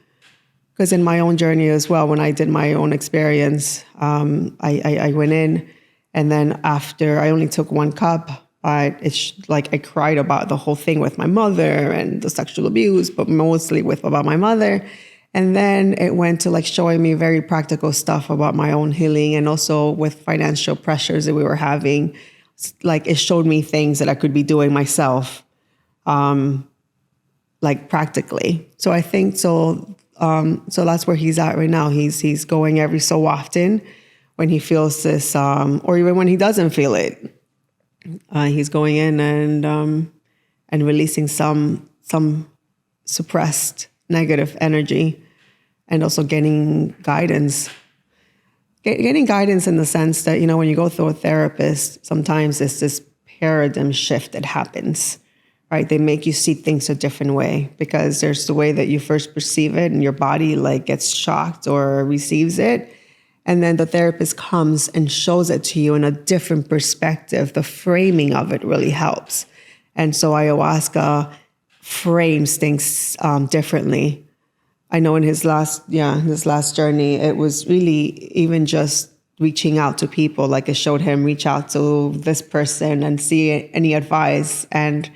Because in my own journey as well, when I did my own experience, I went in, and then after I only took 1 cup, but it's like I cried about the whole thing with my mother and the sexual abuse, but mostly about my mother. And then it went to like showing me very practical stuff about my own healing, and also with financial pressures that we were having. Like it showed me things that I could be doing myself, like practically. So I think so that's where he's at right now. He's going every so often when he feels this, or even when he doesn't feel it. He's going in and releasing some suppressed negative energy, and also getting guidance. Getting guidance in the sense that, when you go through a therapist, sometimes it's this paradigm shift that happens, right? They make you see things a different way, because there's the way that you first perceive it and your body like gets shocked or receives it. And then the therapist comes and shows it to you in a different perspective. The framing of it really helps. And so ayahuasca frames things differently. I know in his last journey, it was really even just reaching out to people. Like it showed him reach out to this person and see any advice. And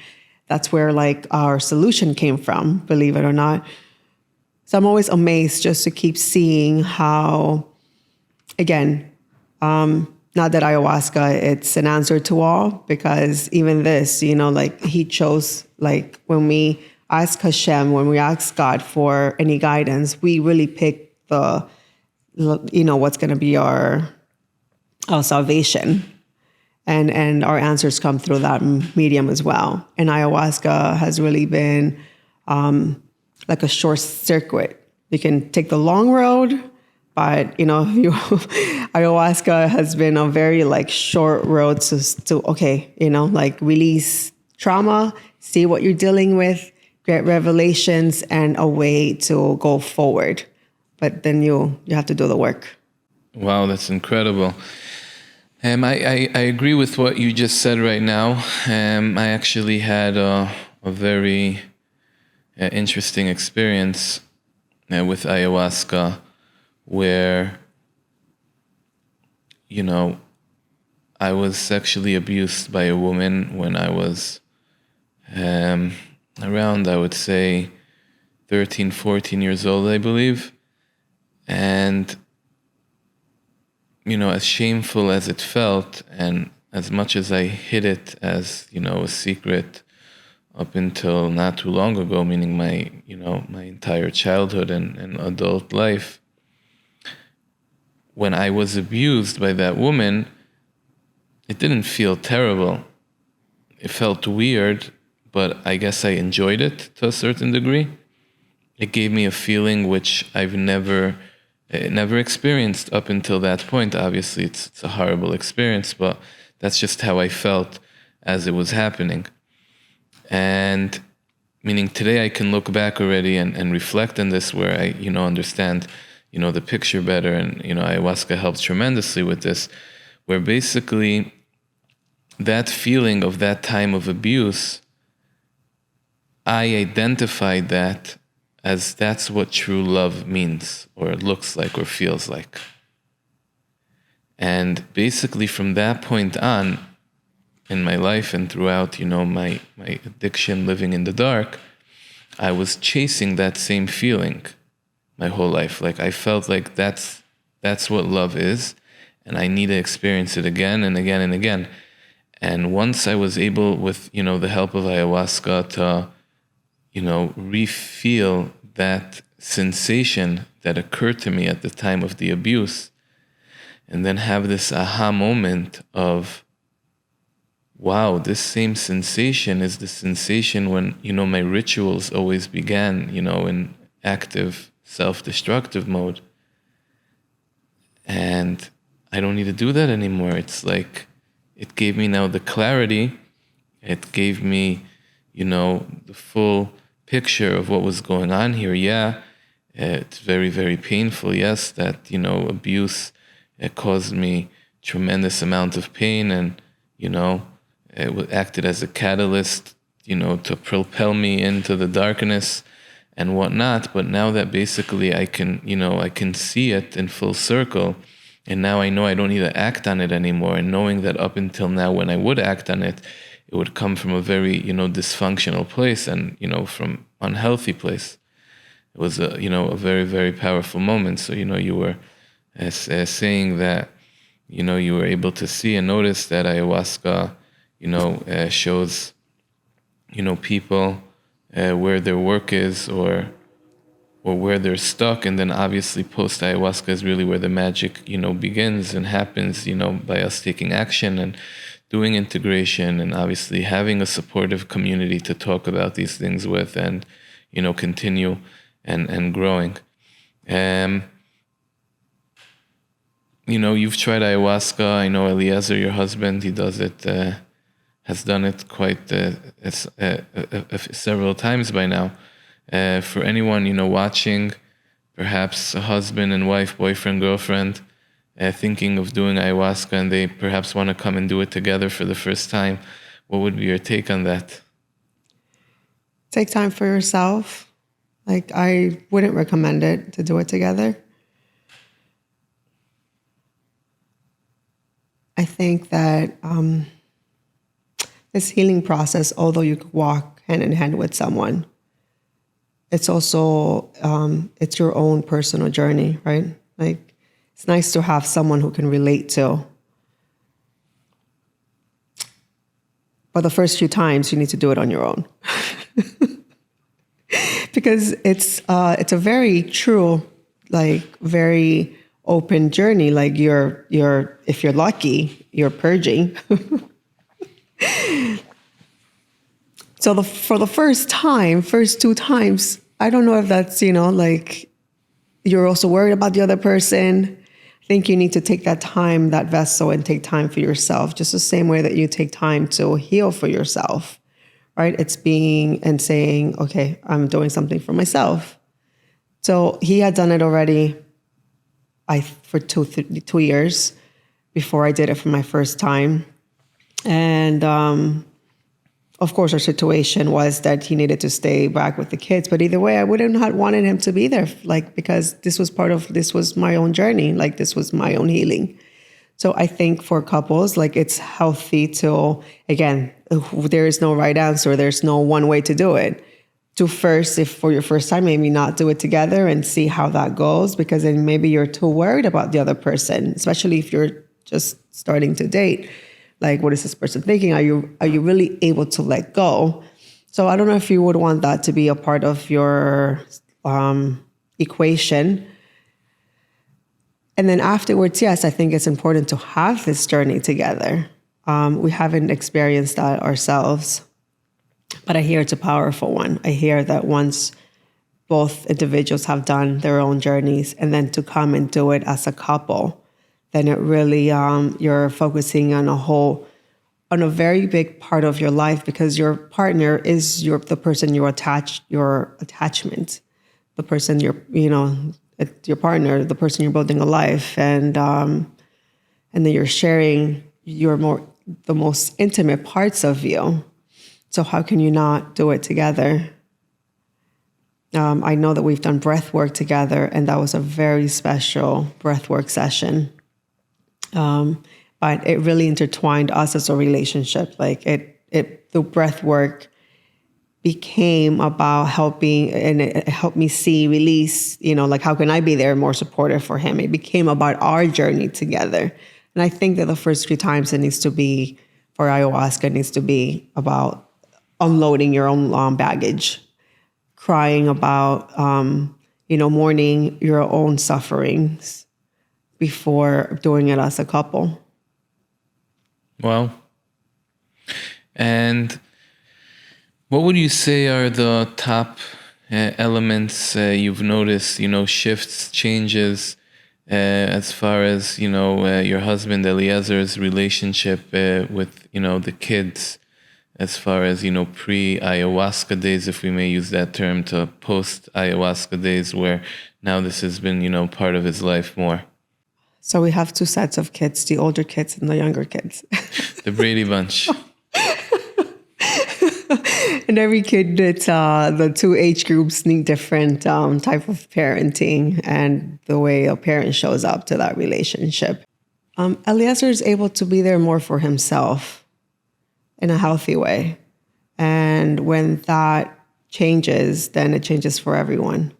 that's where like our solution came from, believe it or not. So I'm always amazed just to keep seeing how, again, not that ayahuasca, it's an answer to all, because even this, like he chose, like when we ask Hashem, when we ask God for any guidance, we really pick what's going to be our salvation. And our answers come through that medium as well. And ayahuasca has really been like a short circuit. You can take the long road, but ayahuasca has been a very like short road to like release trauma, see what you're dealing with, get revelations, and a way to go forward. But then you have to do the work. Wow, that's incredible. I agree with what you just said right now. I actually had a very interesting experience with ayahuasca, where, I was sexually abused by a woman when I was around, I would say, 13, 14 years old, I believe. And, as shameful as it felt, and as much as I hid it as, a secret up until not too long ago, meaning my entire childhood and adult life. When I was abused by that woman, it didn't feel terrible. It felt weird, but I guess I enjoyed it to a certain degree. It gave me a feeling which I've never experienced up until that point. Obviously, it's a horrible experience, but that's just how I felt as it was happening. And meaning today I can look back already and reflect on this, where I, understand, the picture better. And, ayahuasca helps tremendously with this, where basically that feeling of that time of abuse, I identified that as that's what true love means, or looks like, or feels like. And basically from that point on in my life and throughout, my addiction, living in the dark, I was chasing that same feeling my whole life. Like I felt like that's what love is, and I need to experience it again and again and again. And once I was able, with, the help of ayahuasca, to, re-feel that sensation that occurred to me at the time of the abuse, and then have this aha moment of, wow, this same sensation is the sensation when, my rituals always began, in active self-destructive mode. And I don't need to do that anymore. It's like, it gave me now the clarity. It gave me, the full picture of what was going on here. Yeah, it's very, very painful. Yes, that, abuse, it caused me tremendous amount of pain, and, it acted as a catalyst, to propel me into the darkness and whatnot. But now that basically I can see it in full circle, and now I know I don't need to act on it anymore. And knowing that up until now, when I would act on it, it would come from a very, dysfunctional place, and, from unhealthy place. It was a very, very powerful moment. So, you were saying that, you were able to see and notice that ayahuasca, shows, people where their work is, or where they're stuck. And then obviously post ayahuasca is really where the magic, begins and happens, by us taking action and doing integration, and obviously having a supportive community to talk about these things with, and, continue and growing. You've tried ayahuasca. I know Eliezer, your husband, he does it, has done it quite several times by now. For anyone, watching, perhaps a husband and wife, boyfriend, girlfriend, thinking of doing ayahuasca, and they perhaps want to come and do it together for the first time, what would be your take on that? Take time for yourself. Like, I wouldn't recommend it to do it together. I think that this healing process, although you could walk hand in hand with someone, it's also, it's your own personal journey, right? Like, it's nice to have someone who can relate to. But the first few times, you need to do it on your own. Because it's a very true, like, very open journey. Like, you're if you're lucky, you're purging. So for the first two times, I don't know if that's, like, you're also worried about the other person. I think you need to take that time, that vessel, and take time for yourself, just the same way that you take time to heal for yourself, right? It's being and saying, okay, I'm doing something for myself. So he had done it already, for 2 years before I did it for my first time. And of course, our situation was that he needed to stay back with the kids. But either way, I wouldn't have wanted him to be there, like, because this was my own journey. Like, this was my own healing. So I think for couples, like, it's healthy to, again, there is no right answer. There's no one way to do it. To first, if for your first time, maybe not do it together and see how that goes, because then maybe you're too worried about the other person, especially if you're just starting to date. Like, what is this person thinking? Are you really able to let go? So I don't know if you would want that to be a part of your equation. And then afterwards, yes, I think it's important to have this journey together. We haven't experienced that ourselves, but I hear it's a powerful one. I hear that once both individuals have done their own journeys and then to come and do it as a couple, then it really, you're focusing on on a very big part of your life, because your partner is the person your attachment, the person your partner, the person you're building a life, and then you're sharing the most intimate parts of you. So how can you not do it together? I know that we've done breath work together, and that was a very special breath work session. But it really intertwined us as a relationship. Like the breath work became about helping, and it helped me release, like how can I be there more supportive for him? It became about our journey together. And I think that the first few times for ayahuasca, it needs to be about unloading your own baggage, crying about, mourning your own sufferings before doing it as a couple. Wow. And what would you say are the top elements you've noticed, shifts, changes, as far as, your husband Eliezer's relationship with, the kids, as far as, pre-ayahuasca days, if we may use that term, to post-ayahuasca days, where now this has been, part of his life more? So we have two sets of kids, the older kids and the younger kids. The Brady Bunch. And every kid, the two age groups need different type of parenting and the way a parent shows up to that relationship. Eliezer is able to be there more for himself in a healthy way. And when that changes, then it changes for everyone.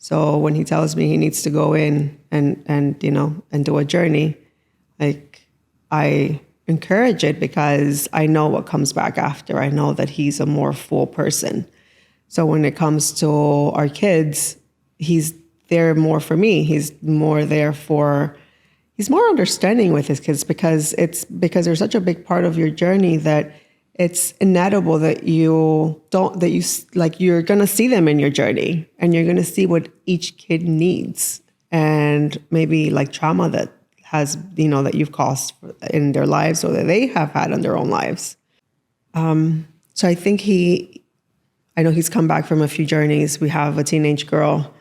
So when he tells me he needs to go in and do a journey, like, I encourage it, because I know what comes back after. I know that he's a more full person. So when it comes to our kids, he's there more for me. He's more understanding with his kids, because they're such a big part of your journey that it's inevitable that you're going to see them in your journey, and you're going to see what each kid needs, and maybe like trauma that that you've caused in their lives, or that they have had in their own lives. So I think I know he's come back from a few journeys. We have a teenage girl.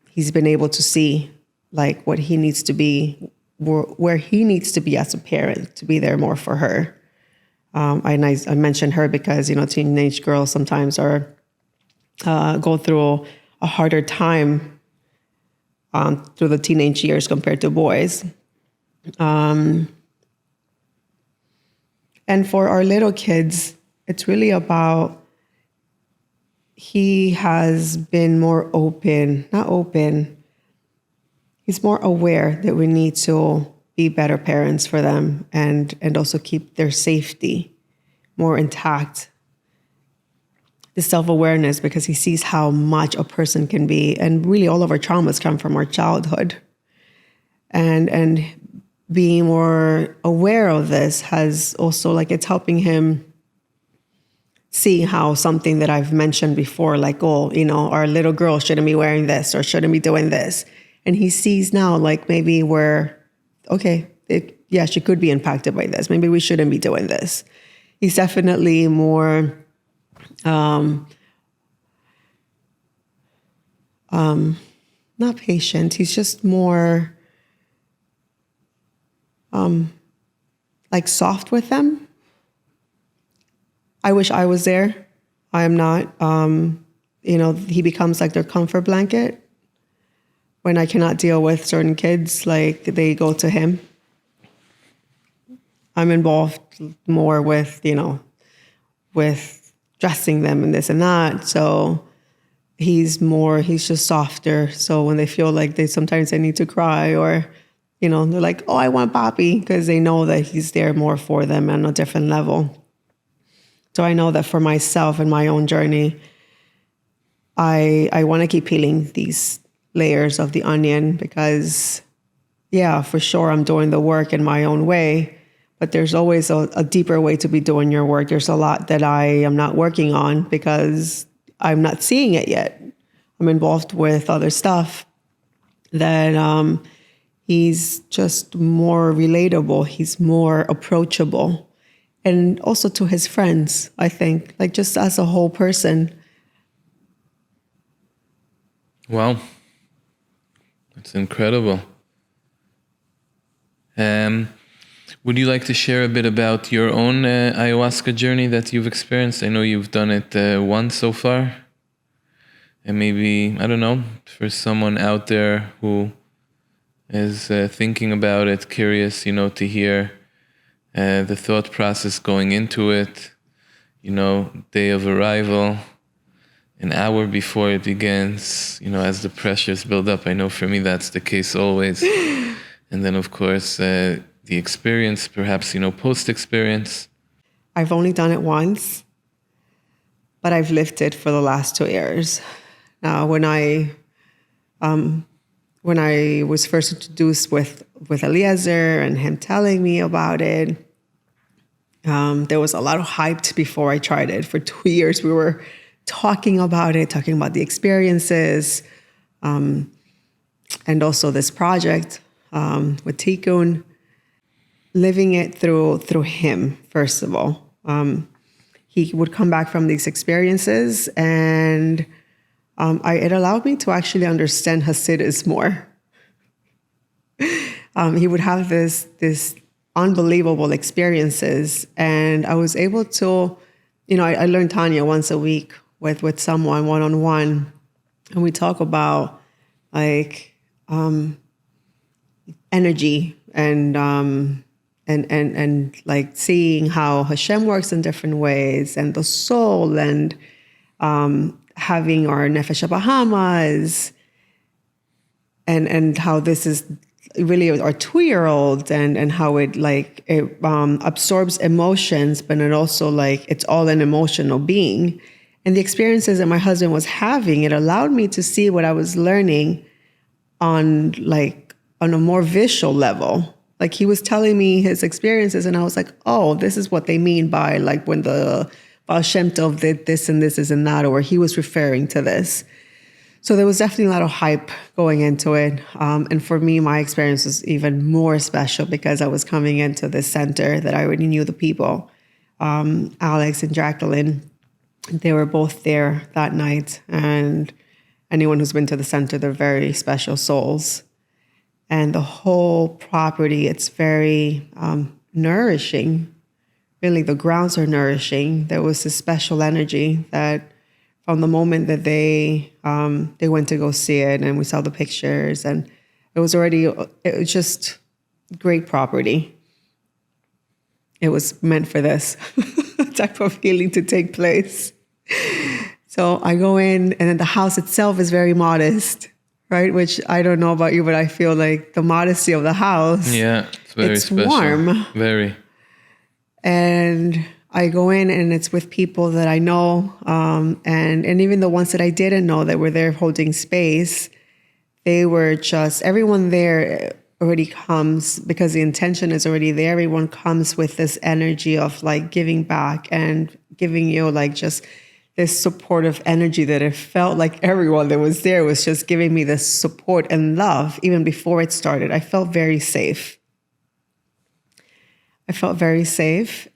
He's been able to see like what he needs to be, where he needs to be as a parent, to be there more for her. I mentioned her because, teenage girls sometimes go through a harder time through the teenage years compared to boys. And for our little kids, it's really about, he has been more he's more aware that we need to be better parents for them, and also keep their safety more intact. The self-awareness, because he sees how much a person can be, and really all of our traumas come from our childhood. And being more aware of this has also, it's helping him see how something that I've mentioned before, our little girl shouldn't be wearing this or shouldn't be doing this. And he sees now, maybe she could be impacted by this. Maybe we shouldn't be doing this. He's definitely more not patient. He's just more soft with them. I wish I was there. I am not. He becomes like their comfort blanket. When I cannot deal with certain kids, they go to him. I'm involved more with dressing them and this and that. So he's just softer. So when they feel like sometimes they need to cry, or, they're like, oh, I want Papi, because they know that he's there more for them on a different level. So I know that for myself and my own journey, I want to keep peeling these layers of the onion because, yeah, for sure, I'm doing the work in my own way, but there's always a deeper way to be doing your work. There's a lot that I am not working on because I'm not seeing it yet. I'm involved with other stuff that he's just more relatable. He's more approachable. And also to his friends, I think, like just as a whole person. Wow. That's incredible. Would you like to share a bit about your own ayahuasca journey that you've experienced? I know you've done it once so far. And maybe, I don't know, for someone out there who is thinking about it, curious, to hear the thought process going into it, day of arrival, an hour before it begins, as the pressures build up. I know for me that's the case always. And then, of course, the experience, perhaps, post-experience. I've only done it once, but I've lived it for the last 2 years. When I was first introduced with Eliezer and him telling me about it, there was a lot of hype before I tried it. For 2 years, we were talking about it, talking about the experiences, and also this project with Tikkun, living it through him, first of all. He would come back from these experiences, and it allowed me to actually understand Hasidus more. He would have this unbelievable experiences, and I was able to, I learned Tanya once a week with someone one-on-one, and we talk about like energy and like seeing how Hashem works in different ways, and the soul, and having our nefesh Bahamas, and how this is really our 2-year-old, and how it absorbs emotions, but it also it's all an emotional being. And the experiences that my husband was having, it allowed me to see what I was learning on a more visual level. Like he was telling me his experiences, and I was like, oh, this is what they mean by when the Baal Shem Tov did this and this and that, or he was referring to this. So there was definitely a lot of hype going into it. And for me, my experience was even more special because I was coming into this center that I already knew the people. Alex and Jacqueline, they were both there that night. And anyone who's been to the center, they're very special souls. And the whole property, it's very nourishing. Really, the grounds are nourishing. There was this special energy that from the moment that they went to go see it, and we saw the pictures, and it was just great property. It was meant for this type of healing to take place. So I go in, and then the house itself is very modest, right? Which I don't know about you, but I feel like the modesty of the house. Yeah, it's very special. Warm. Very. And I go in, and it's with people that I know, and even the ones that I didn't know that were there holding space, they were just, everyone there already comes, because the intention is already there, everyone comes with this energy of giving back and giving you just this supportive energy, that it felt like everyone that was there was just giving me this support and love. Even before it started, I felt very safe.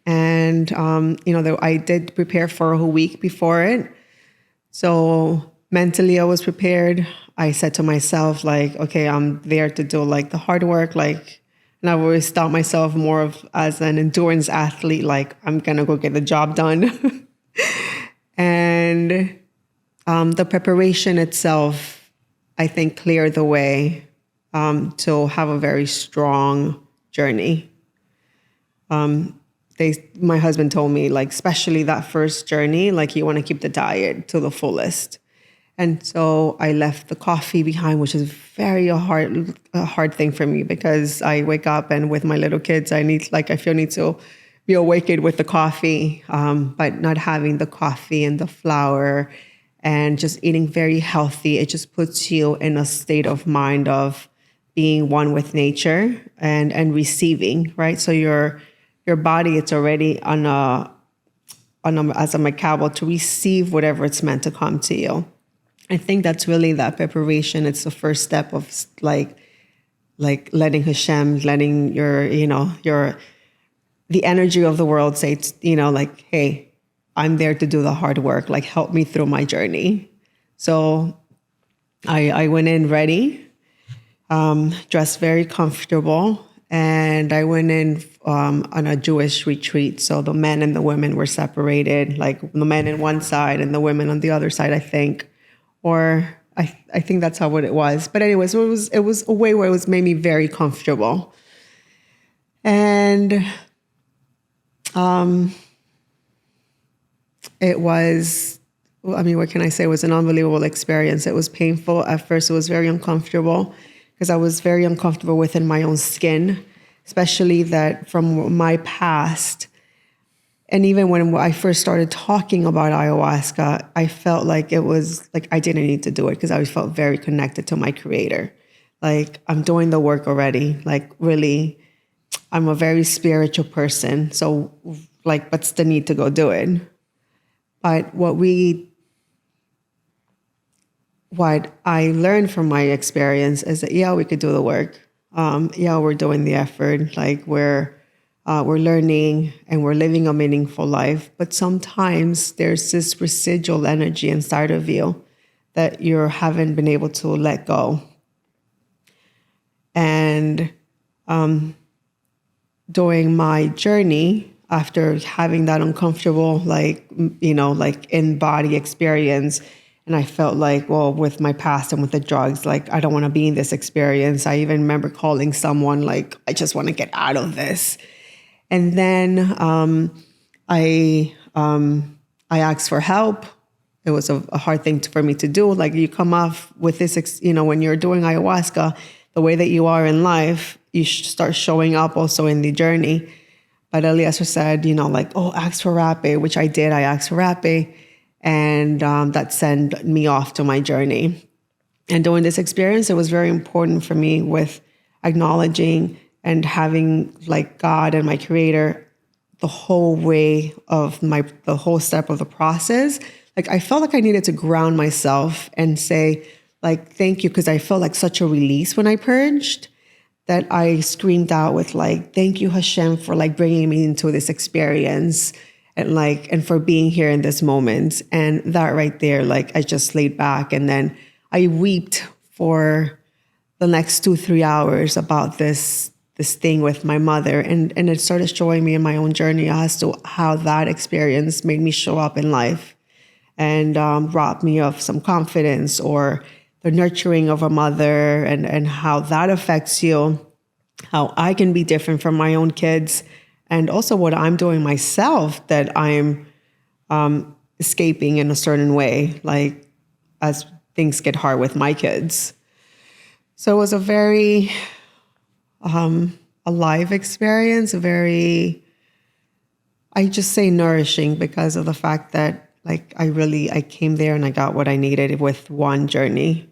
And, I did prepare for a whole week before it. So mentally I was prepared. I said to myself, okay, I'm there to do the hard work. And I've always thought myself more of as an endurance athlete, I'm going to go get the job done. And the preparation itself, I think, cleared the way to have a very strong journey. My husband told me, especially that first journey, you want to keep the diet to the fullest. And so I left the coffee behind, which is a hard thing for me, because I wake up and with my little kids, I feel need to be awakened with the coffee, but not having the coffee and the flour and just eating very healthy. It just puts you in a state of mind of being one with nature and receiving, right? So your body, it's already on a as a mechanical to receive whatever it's meant to come to you. I think that's really that preparation. It's the first step of like letting Hashem, letting the energy of the world say, like, hey, I'm there to do the hard work. Like, help me through my journey. So I went in ready, dressed very comfortable, and I went in on a Jewish retreat. So the men and the women were separated, like the men on one side and the women on the other side, I think. Or I think that's how it was. But anyways, it was a way where it was made me very comfortable. And it was, I mean, what can I say? It was an unbelievable experience. It was painful. At first, it was very uncomfortable because I was very uncomfortable within my own skin, especially that from my past. And even when I first started talking about ayahuasca, I felt like it was like I didn't need to do it because I felt very connected to my creator. Like, I'm doing the work already. Like, really, I'm a very spiritual person. So, like, what's the need to go do it? But what I learned from my experience is that, yeah, we could do the work. Yeah, we're doing the effort. Like, we're learning and we're living a meaningful life. But sometimes there's this residual energy inside of you that you haven't been able to let go. And during my journey, after having that uncomfortable, like in-body experience, and I felt like, well, with my past and with the drugs, like, I don't want to be in this experience. I even remember calling someone like, I just want to get out of this. And then I asked for help. It was a hard thing for me to do. Like, you come off with this, when you're doing ayahuasca, the way that you are in life, you start showing up also in the journey. But Eliezer said, ask for Rape, which I did. I asked for Rape, and that sent me off to my journey. And during this experience, it was very important for me with acknowledging and having like God and my creator the whole way of the whole step of the process. Like, I felt like I needed to ground myself and say, like, thank you, because I felt like such a release when I purged that I screamed out with like, thank you, Hashem, for like bringing me into this experience and for being here in this moment. And that right there, like, I just laid back and then I wept for the next 2-3 hours about this thing with my mother. And it started showing me in my own journey as to how that experience made me show up in life and robbed me of some confidence, or the nurturing of a mother, and how that affects you, how I can be different from my own kids, and also what I'm doing myself that I'm escaping in a certain way, like as things get hard with my kids. So it was a very alive experience, I just say nourishing, because of the fact that like I came there and I got what I needed with one journey.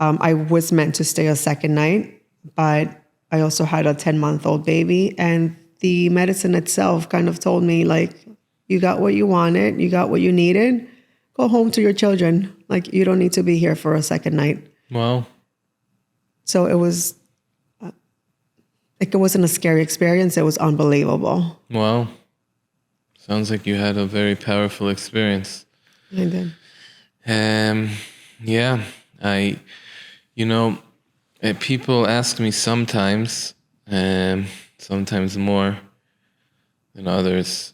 I was meant to stay a second night, but I also had a 10-month-old baby, and the medicine itself kind of told me, like, you got what you wanted, you got what you needed, go home to your children. Like, you don't need to be here for a second night. Wow. So it was, it wasn't a scary experience. It was unbelievable. Wow. Sounds like you had a very powerful experience. I did. Yeah, people ask me sometimes, sometimes more than others,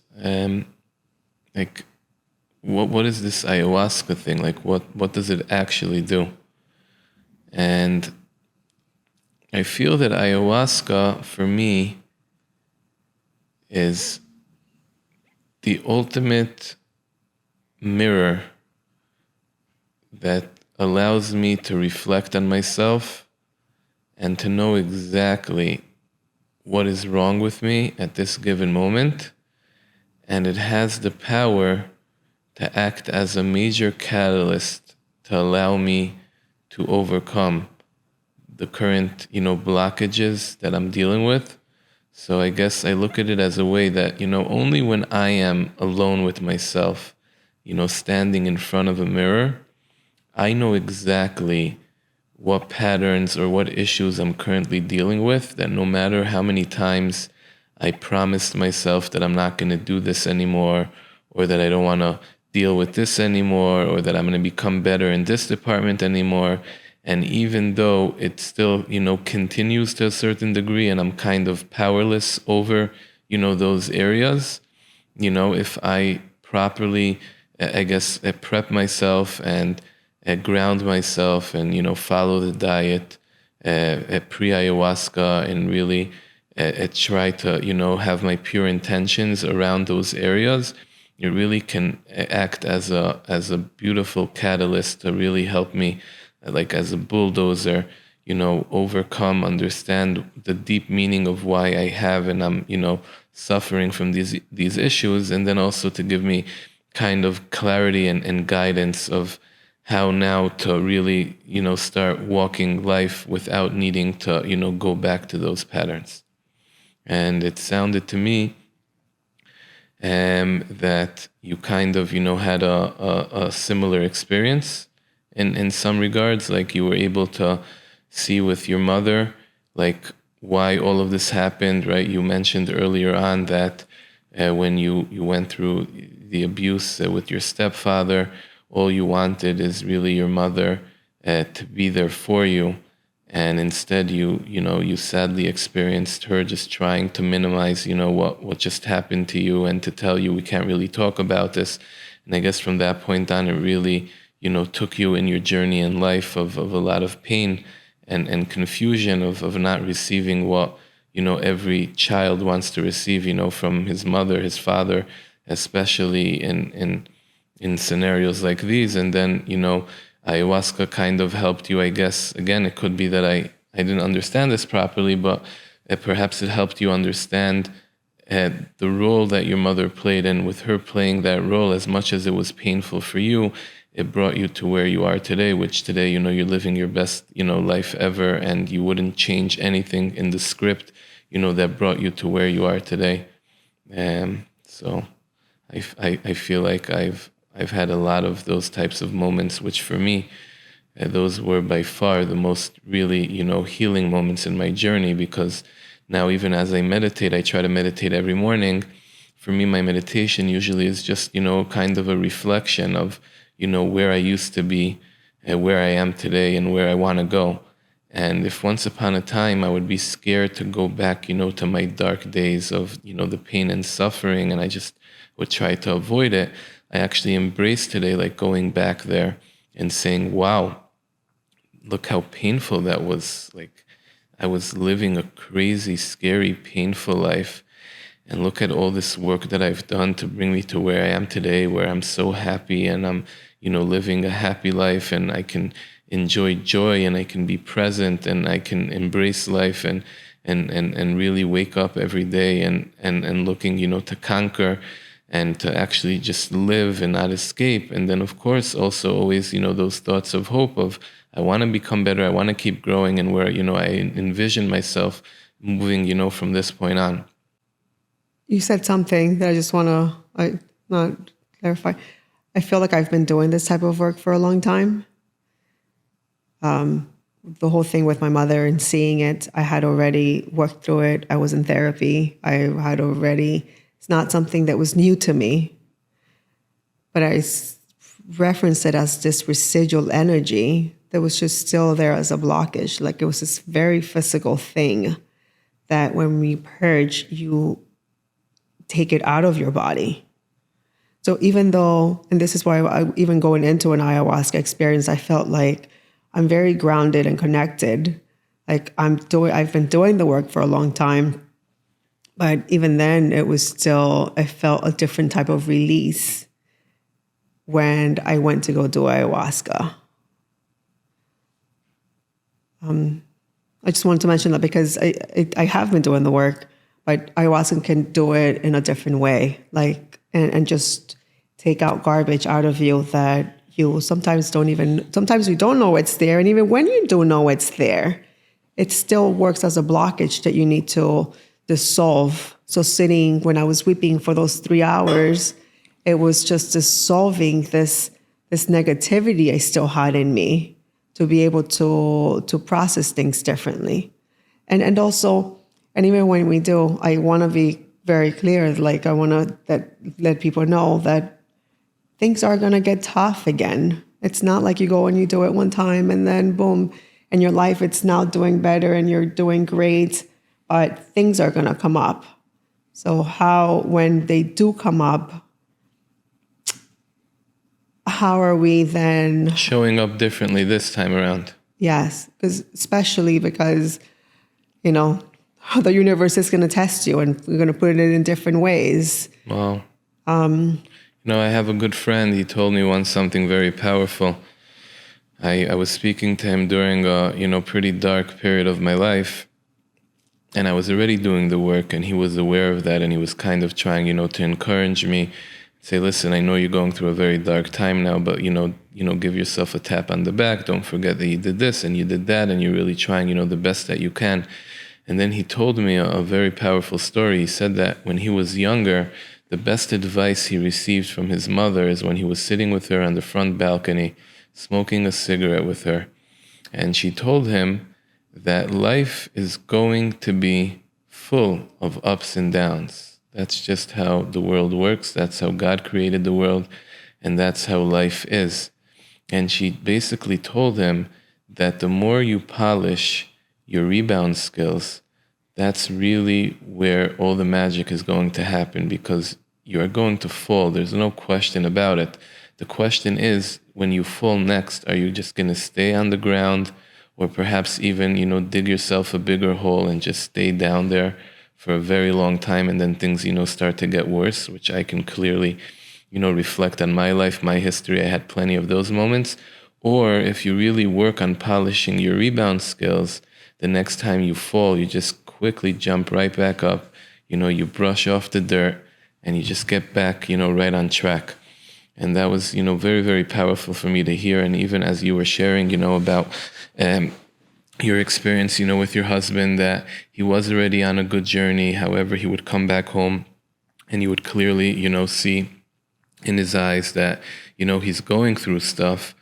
like, what is this ayahuasca thing? Like, what does it actually do? And I feel that ayahuasca, for me, is the ultimate mirror that allows me to reflect on myself and to know exactly what is wrong with me at this given moment, and it has the power to act as a major catalyst to allow me to overcome the current, blockages that I'm dealing with. So I guess I look at it as a way that, only when I am alone with myself, standing in front of a mirror, I know exactly what patterns or what issues I'm currently dealing with, that no matter how many times I promised myself that I'm not going to do this anymore, or that I don't want to deal with this anymore, or that I'm going to become better in this department anymore. And even though it still, continues to a certain degree and I'm kind of powerless over, those areas, if I properly, I guess, prep myself and ground myself and, follow the diet, pre-ayahuasca, and really try to, have my pure intentions around those areas, it really can act as a beautiful catalyst to really help me, like as a bulldozer, overcome, understand the deep meaning of why I have and I'm, suffering from these issues, and then also to give me kind of clarity and guidance of how now to really, start walking life without needing to, go back to those patterns. And it sounded to me that you kind of, had a similar experience in some regards, like you were able to see with your mother, like why all of this happened, right? You mentioned earlier on that when you went through the abuse with your stepfather, all you wanted is really your mother to be there for you. And instead you sadly experienced her just trying to minimize, what just happened to you, and to tell you we can't really talk about this. And I guess from that point on, it really, took you in your journey in life of a lot of pain and confusion of not receiving what, every child wants to receive, from his mother, his father, especially in scenarios like these. And then, ayahuasca kind of helped you, I guess. Again, it could be that I didn't understand this properly, but perhaps it helped you understand the role that your mother played. And with her playing that role, as much as it was painful for you, it brought you to where you are today, which today, you're living your best, life ever, and you wouldn't change anything in the script, that brought you to where you are today. So I feel like I've had a lot of those types of moments, which for me, those were by far the most really, healing moments in my journey, because now even as I meditate, I try to meditate every morning. For me, my meditation usually is just, kind of a reflection of, where I used to be, where I am today, and where I want to go. And if once upon a time I would be scared to go back, to my dark days of, the pain and suffering, and I just would try to avoid it, I actually embrace today, like going back there and saying, wow, look how painful that was. Like I was living a crazy, scary, painful life. And look at all this work that I've done to bring me to where I am today, where I'm so happy and I'm, living a happy life, and I can enjoy joy, and I can be present, and I can embrace life and really wake up every day and looking, to conquer and to actually just live and not escape. And then, of course, also always, those thoughts of hope of, I want to become better, I want to keep growing, and where, I envision myself moving, from this point on. You said something that I just want to not clarify. I feel like I've been doing this type of work for a long time. The whole thing with my mother and seeing it, I had already worked through it. I was in therapy. It's not something that was new to me, but I referenced it as this residual energy that was just still there as a blockage. Like it was this very physical thing that when we purge, you take it out of your body. So even though, and this is why even going into an ayahuasca experience, I felt like I'm very grounded and connected. Like I've been doing the work for a long time, but even then I felt a different type of release when I went to go do ayahuasca. I just wanted to mention that because I have been doing the work, but ayahuasca can do it in a different way, like, and just take out garbage out of you that you sometimes you don't know it's there. And even when you do know it's there, it still works as a blockage that you need to dissolve. So when I was weeping for those 3 hours, it was just dissolving this negativity I still had in me to be able to process things differently. And also, and even when we do, I want to be very clear, like I want to let people know that things are going to get tough again. It's not like you go and you do it one time and then boom, in your life it's now doing better and you're doing great, but things are going to come up. So when they do come up, how are we then showing up differently this time around? Yes, especially because, the universe is going to test you and we're going to put it in different ways. Wow. I have a good friend. He told me once something very powerful. I was speaking to him during a, pretty dark period of my life. And I was already doing the work and he was aware of that. And he was kind of trying, to encourage me, say, listen, I know you're going through a very dark time now, but, give yourself a tap on the back. Don't forget that you did this and you did that. And you're really trying, the best that you can. And then he told me a very powerful story. He said that when he was younger, the best advice he received from his mother is when he was sitting with her on the front balcony, smoking a cigarette with her. And she told him that life is going to be full of ups and downs. That's just how the world works. That's how God created the world. And that's how life is. And she basically told him that the more you polish your rebound skills, that's really where all the magic is going to happen, because you are going to fall. There's no question about it. The question is, when you fall next, are you just going to stay on the ground or perhaps even, dig yourself a bigger hole and just stay down there for a very long time and then things, start to get worse, which I can clearly, reflect on my life, my history. I had plenty of those moments. Or if you really work on polishing your rebound skills, the next time you fall, you just quickly jump right back up. You brush off the dirt and you just get back, right on track. And that was, very, very powerful for me to hear. And even as you were sharing, about your experience, with your husband, that he was already on a good journey. However, he would come back home and you would clearly, see in his eyes that, he's going through stuff.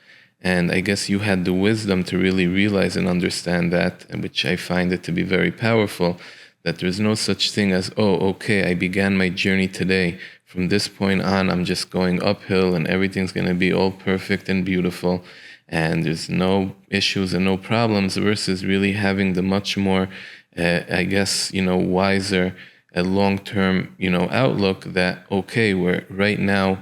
And I guess you had the wisdom to really realize and understand that, which I find it to be very powerful, that there's no such thing as, oh, okay, I began my journey today. From this point on, I'm just going uphill and everything's going to be all perfect and beautiful. And there's no issues and no problems, versus really having the much more, wiser, long-term, outlook that, okay, we're right now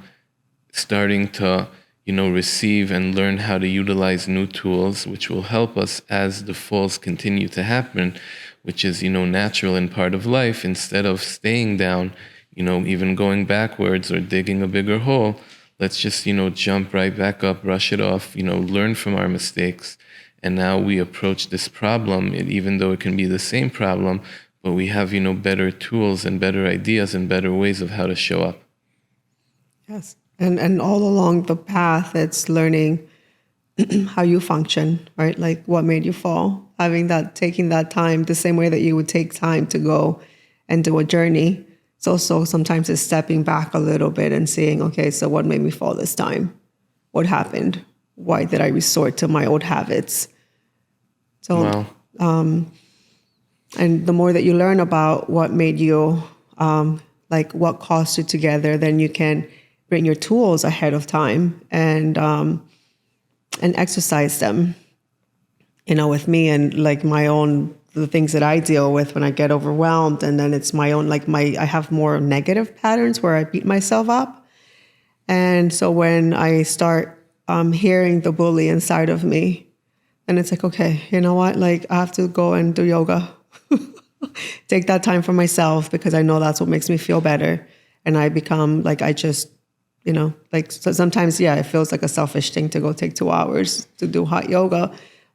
starting to receive and learn how to utilize new tools, which will help us as the falls continue to happen, which is, natural and part of life. Instead of staying down, even going backwards or digging a bigger hole, let's just, jump right back up, brush it off, learn from our mistakes. And now we approach this problem, even though it can be the same problem, but we have, better tools and better ideas and better ways of how to show up. Yes. And all along the path, it's learning how you function, right? Like what made you fall, taking that time, the same way that you would take time to go and do a journey. It's also sometimes it's stepping back a little bit and saying, okay, so what made me fall this time? What happened? Why did I resort to my old habits? So, wow. And the more that you learn about what made you, what caused you together, then you can bring your tools ahead of time and exercise them, with me and like the things that I deal with when I get overwhelmed. And then it's my own, I have more negative patterns where I beat myself up. And so when I start hearing the bully inside of me, and it's like, okay, you know what? Like I have to go and do yoga, take that time for myself, because I know that's what makes me feel better. And I become so sometimes, it feels like a selfish thing to go take 2 hours to do hot yoga,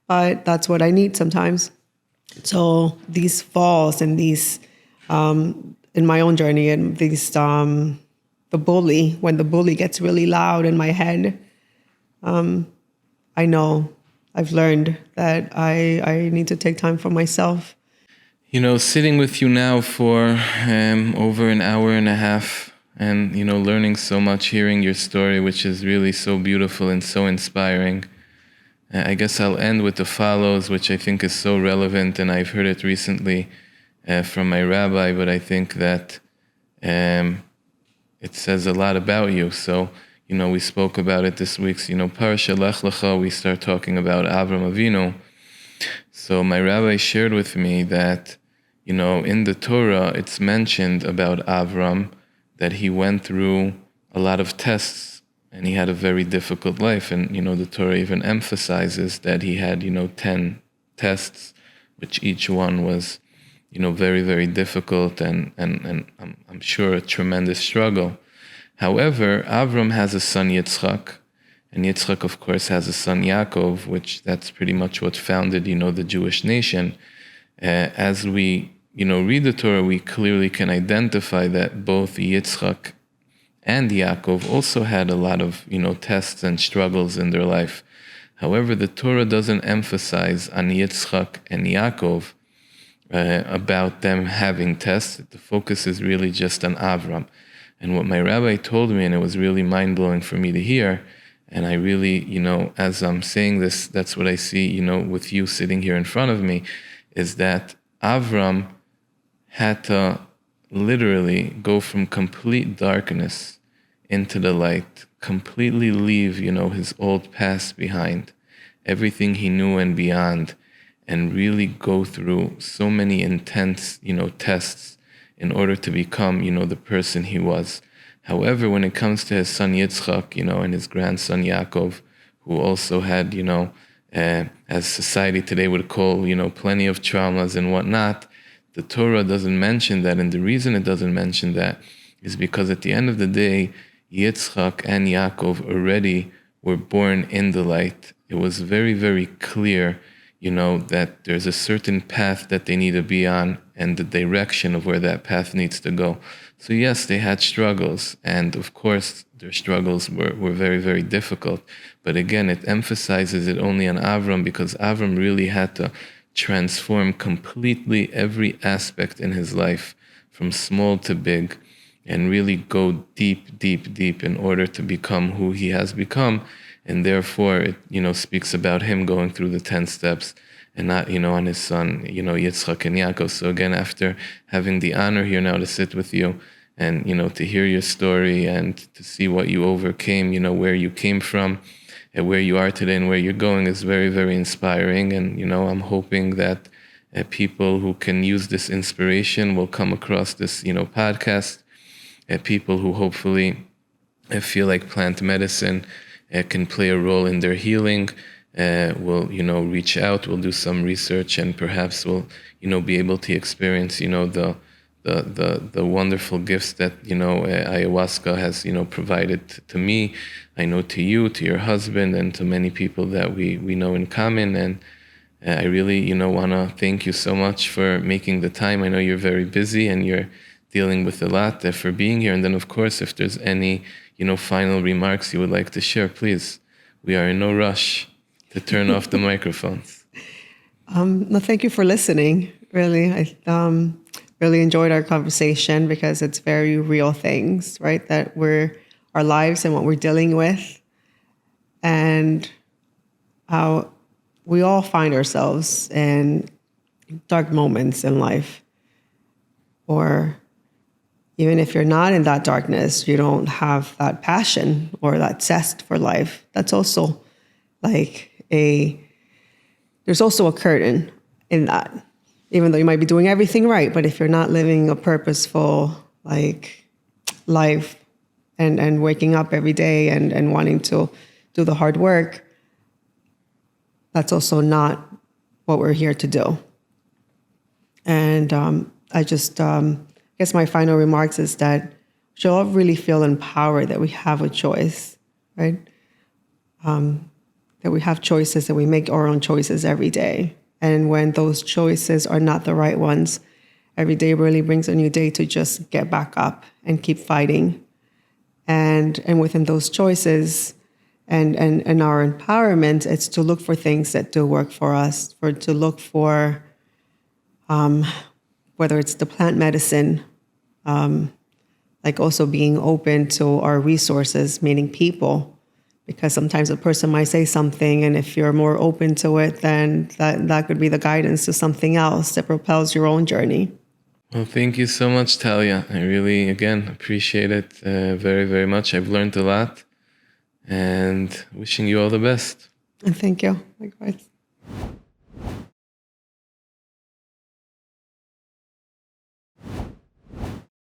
but that's what I need sometimes. So these falls and these in my own journey, and these when the bully gets really loud in my head, I know I've learned that I need to take time for myself. Sitting with you now for over an hour and a half, and learning so much, hearing your story, which is really so beautiful and so inspiring. I guess I'll end with the follows, which I think is so relevant, and I've heard it recently from my rabbi, but I think that it says a lot about you. So, we spoke about it this week's, Parasha Lech Lecha, we start talking about Avram Avinu. So my rabbi shared with me that, in the Torah, it's mentioned about Avram that he went through a lot of tests and he had a very difficult life. And, the Torah even emphasizes that he had, 10 tests, which each one was, very, very difficult and I'm sure a tremendous struggle. However, Avram has a son Yitzchak, and Yitzchak, of course, has a son Yaakov, which that's pretty much what founded, the Jewish nation. As we, read the Torah, we clearly can identify that both Yitzchak and Yaakov also had a lot of, tests and struggles in their life. However, the Torah doesn't emphasize on Yitzchak and Yaakov about them having tests. The focus is really just on Avram. And what my rabbi told me, and it was really mind-blowing for me to hear, and I really, as I'm saying this, that's what I see, with you sitting here in front of me, is that Avram had to literally go from complete darkness into the light, completely leave, his old past behind, everything he knew and beyond, and really go through so many intense, tests in order to become, the person he was. However, when it comes to his son Yitzchak, and his grandson Yaakov, who also had, as society today would call, plenty of traumas and whatnot, the Torah doesn't mention that. And the reason it doesn't mention that is because at the end of the day, Yitzchak and Yaakov already were born in the light. It was very, very clear, that there's a certain path that they need to be on and the direction of where that path needs to go. So yes, they had struggles, and of course their struggles were very, very difficult. But again, it emphasizes it only on Avram because Avram really had to transform completely every aspect in his life, from small to big, and really go deep, deep, deep in order to become who he has become. And therefore, it, speaks about him going through the 10 steps and not, on his son, Yitzchak and Yaakov. So again, after having the honor here now to sit with you and, to hear your story and to see what you overcame, where you came from and where you are today and where you're going is very, very inspiring. And, I'm hoping that people who can use this inspiration will come across this, podcast, people who hopefully feel like plant medicine can play a role in their healing, will, reach out, will do some research, and perhaps will, be able to experience, the wonderful gifts that, ayahuasca has, provided to me. I know to you, to your husband, and to many people that we know in common. And I really, want to thank you so much for making the time. I know you're very busy and you're dealing with a lot, for being here. And then, of course, if there's any final remarks you would like to share, please. We are in no rush to turn off the microphones. No, thank you for listening. Really, I really enjoyed our conversation because it's very real things, right? That our lives and what we're dealing with, and how we all find ourselves in dark moments in life, or even if you're not in that darkness, you don't have that passion or that zest for life. That's also there's also a curtain in that, even though you might be doing everything right. But if you're not living a purposeful, life and waking up every day and wanting to do the hard work, that's also not what we're here to do. And I just... I guess my final remarks is that we should all really feel empowered that we have a choice, right? That we have choices, that we make our own choices every day. And when those choices are not the right ones, every day really brings a new day to just get back up and keep fighting. And within those choices and our empowerment, it's to look for things that do work for us, to look for whether it's the plant medicine, like also being open to our resources, meaning people, because sometimes a person might say something, and if you're more open to it, then that could be the guidance to something else that propels your own journey. Well, thank you so much, Talia. I really, again, appreciate it very, very much. I've learned a lot, and wishing you all the best. And thank you. Likewise.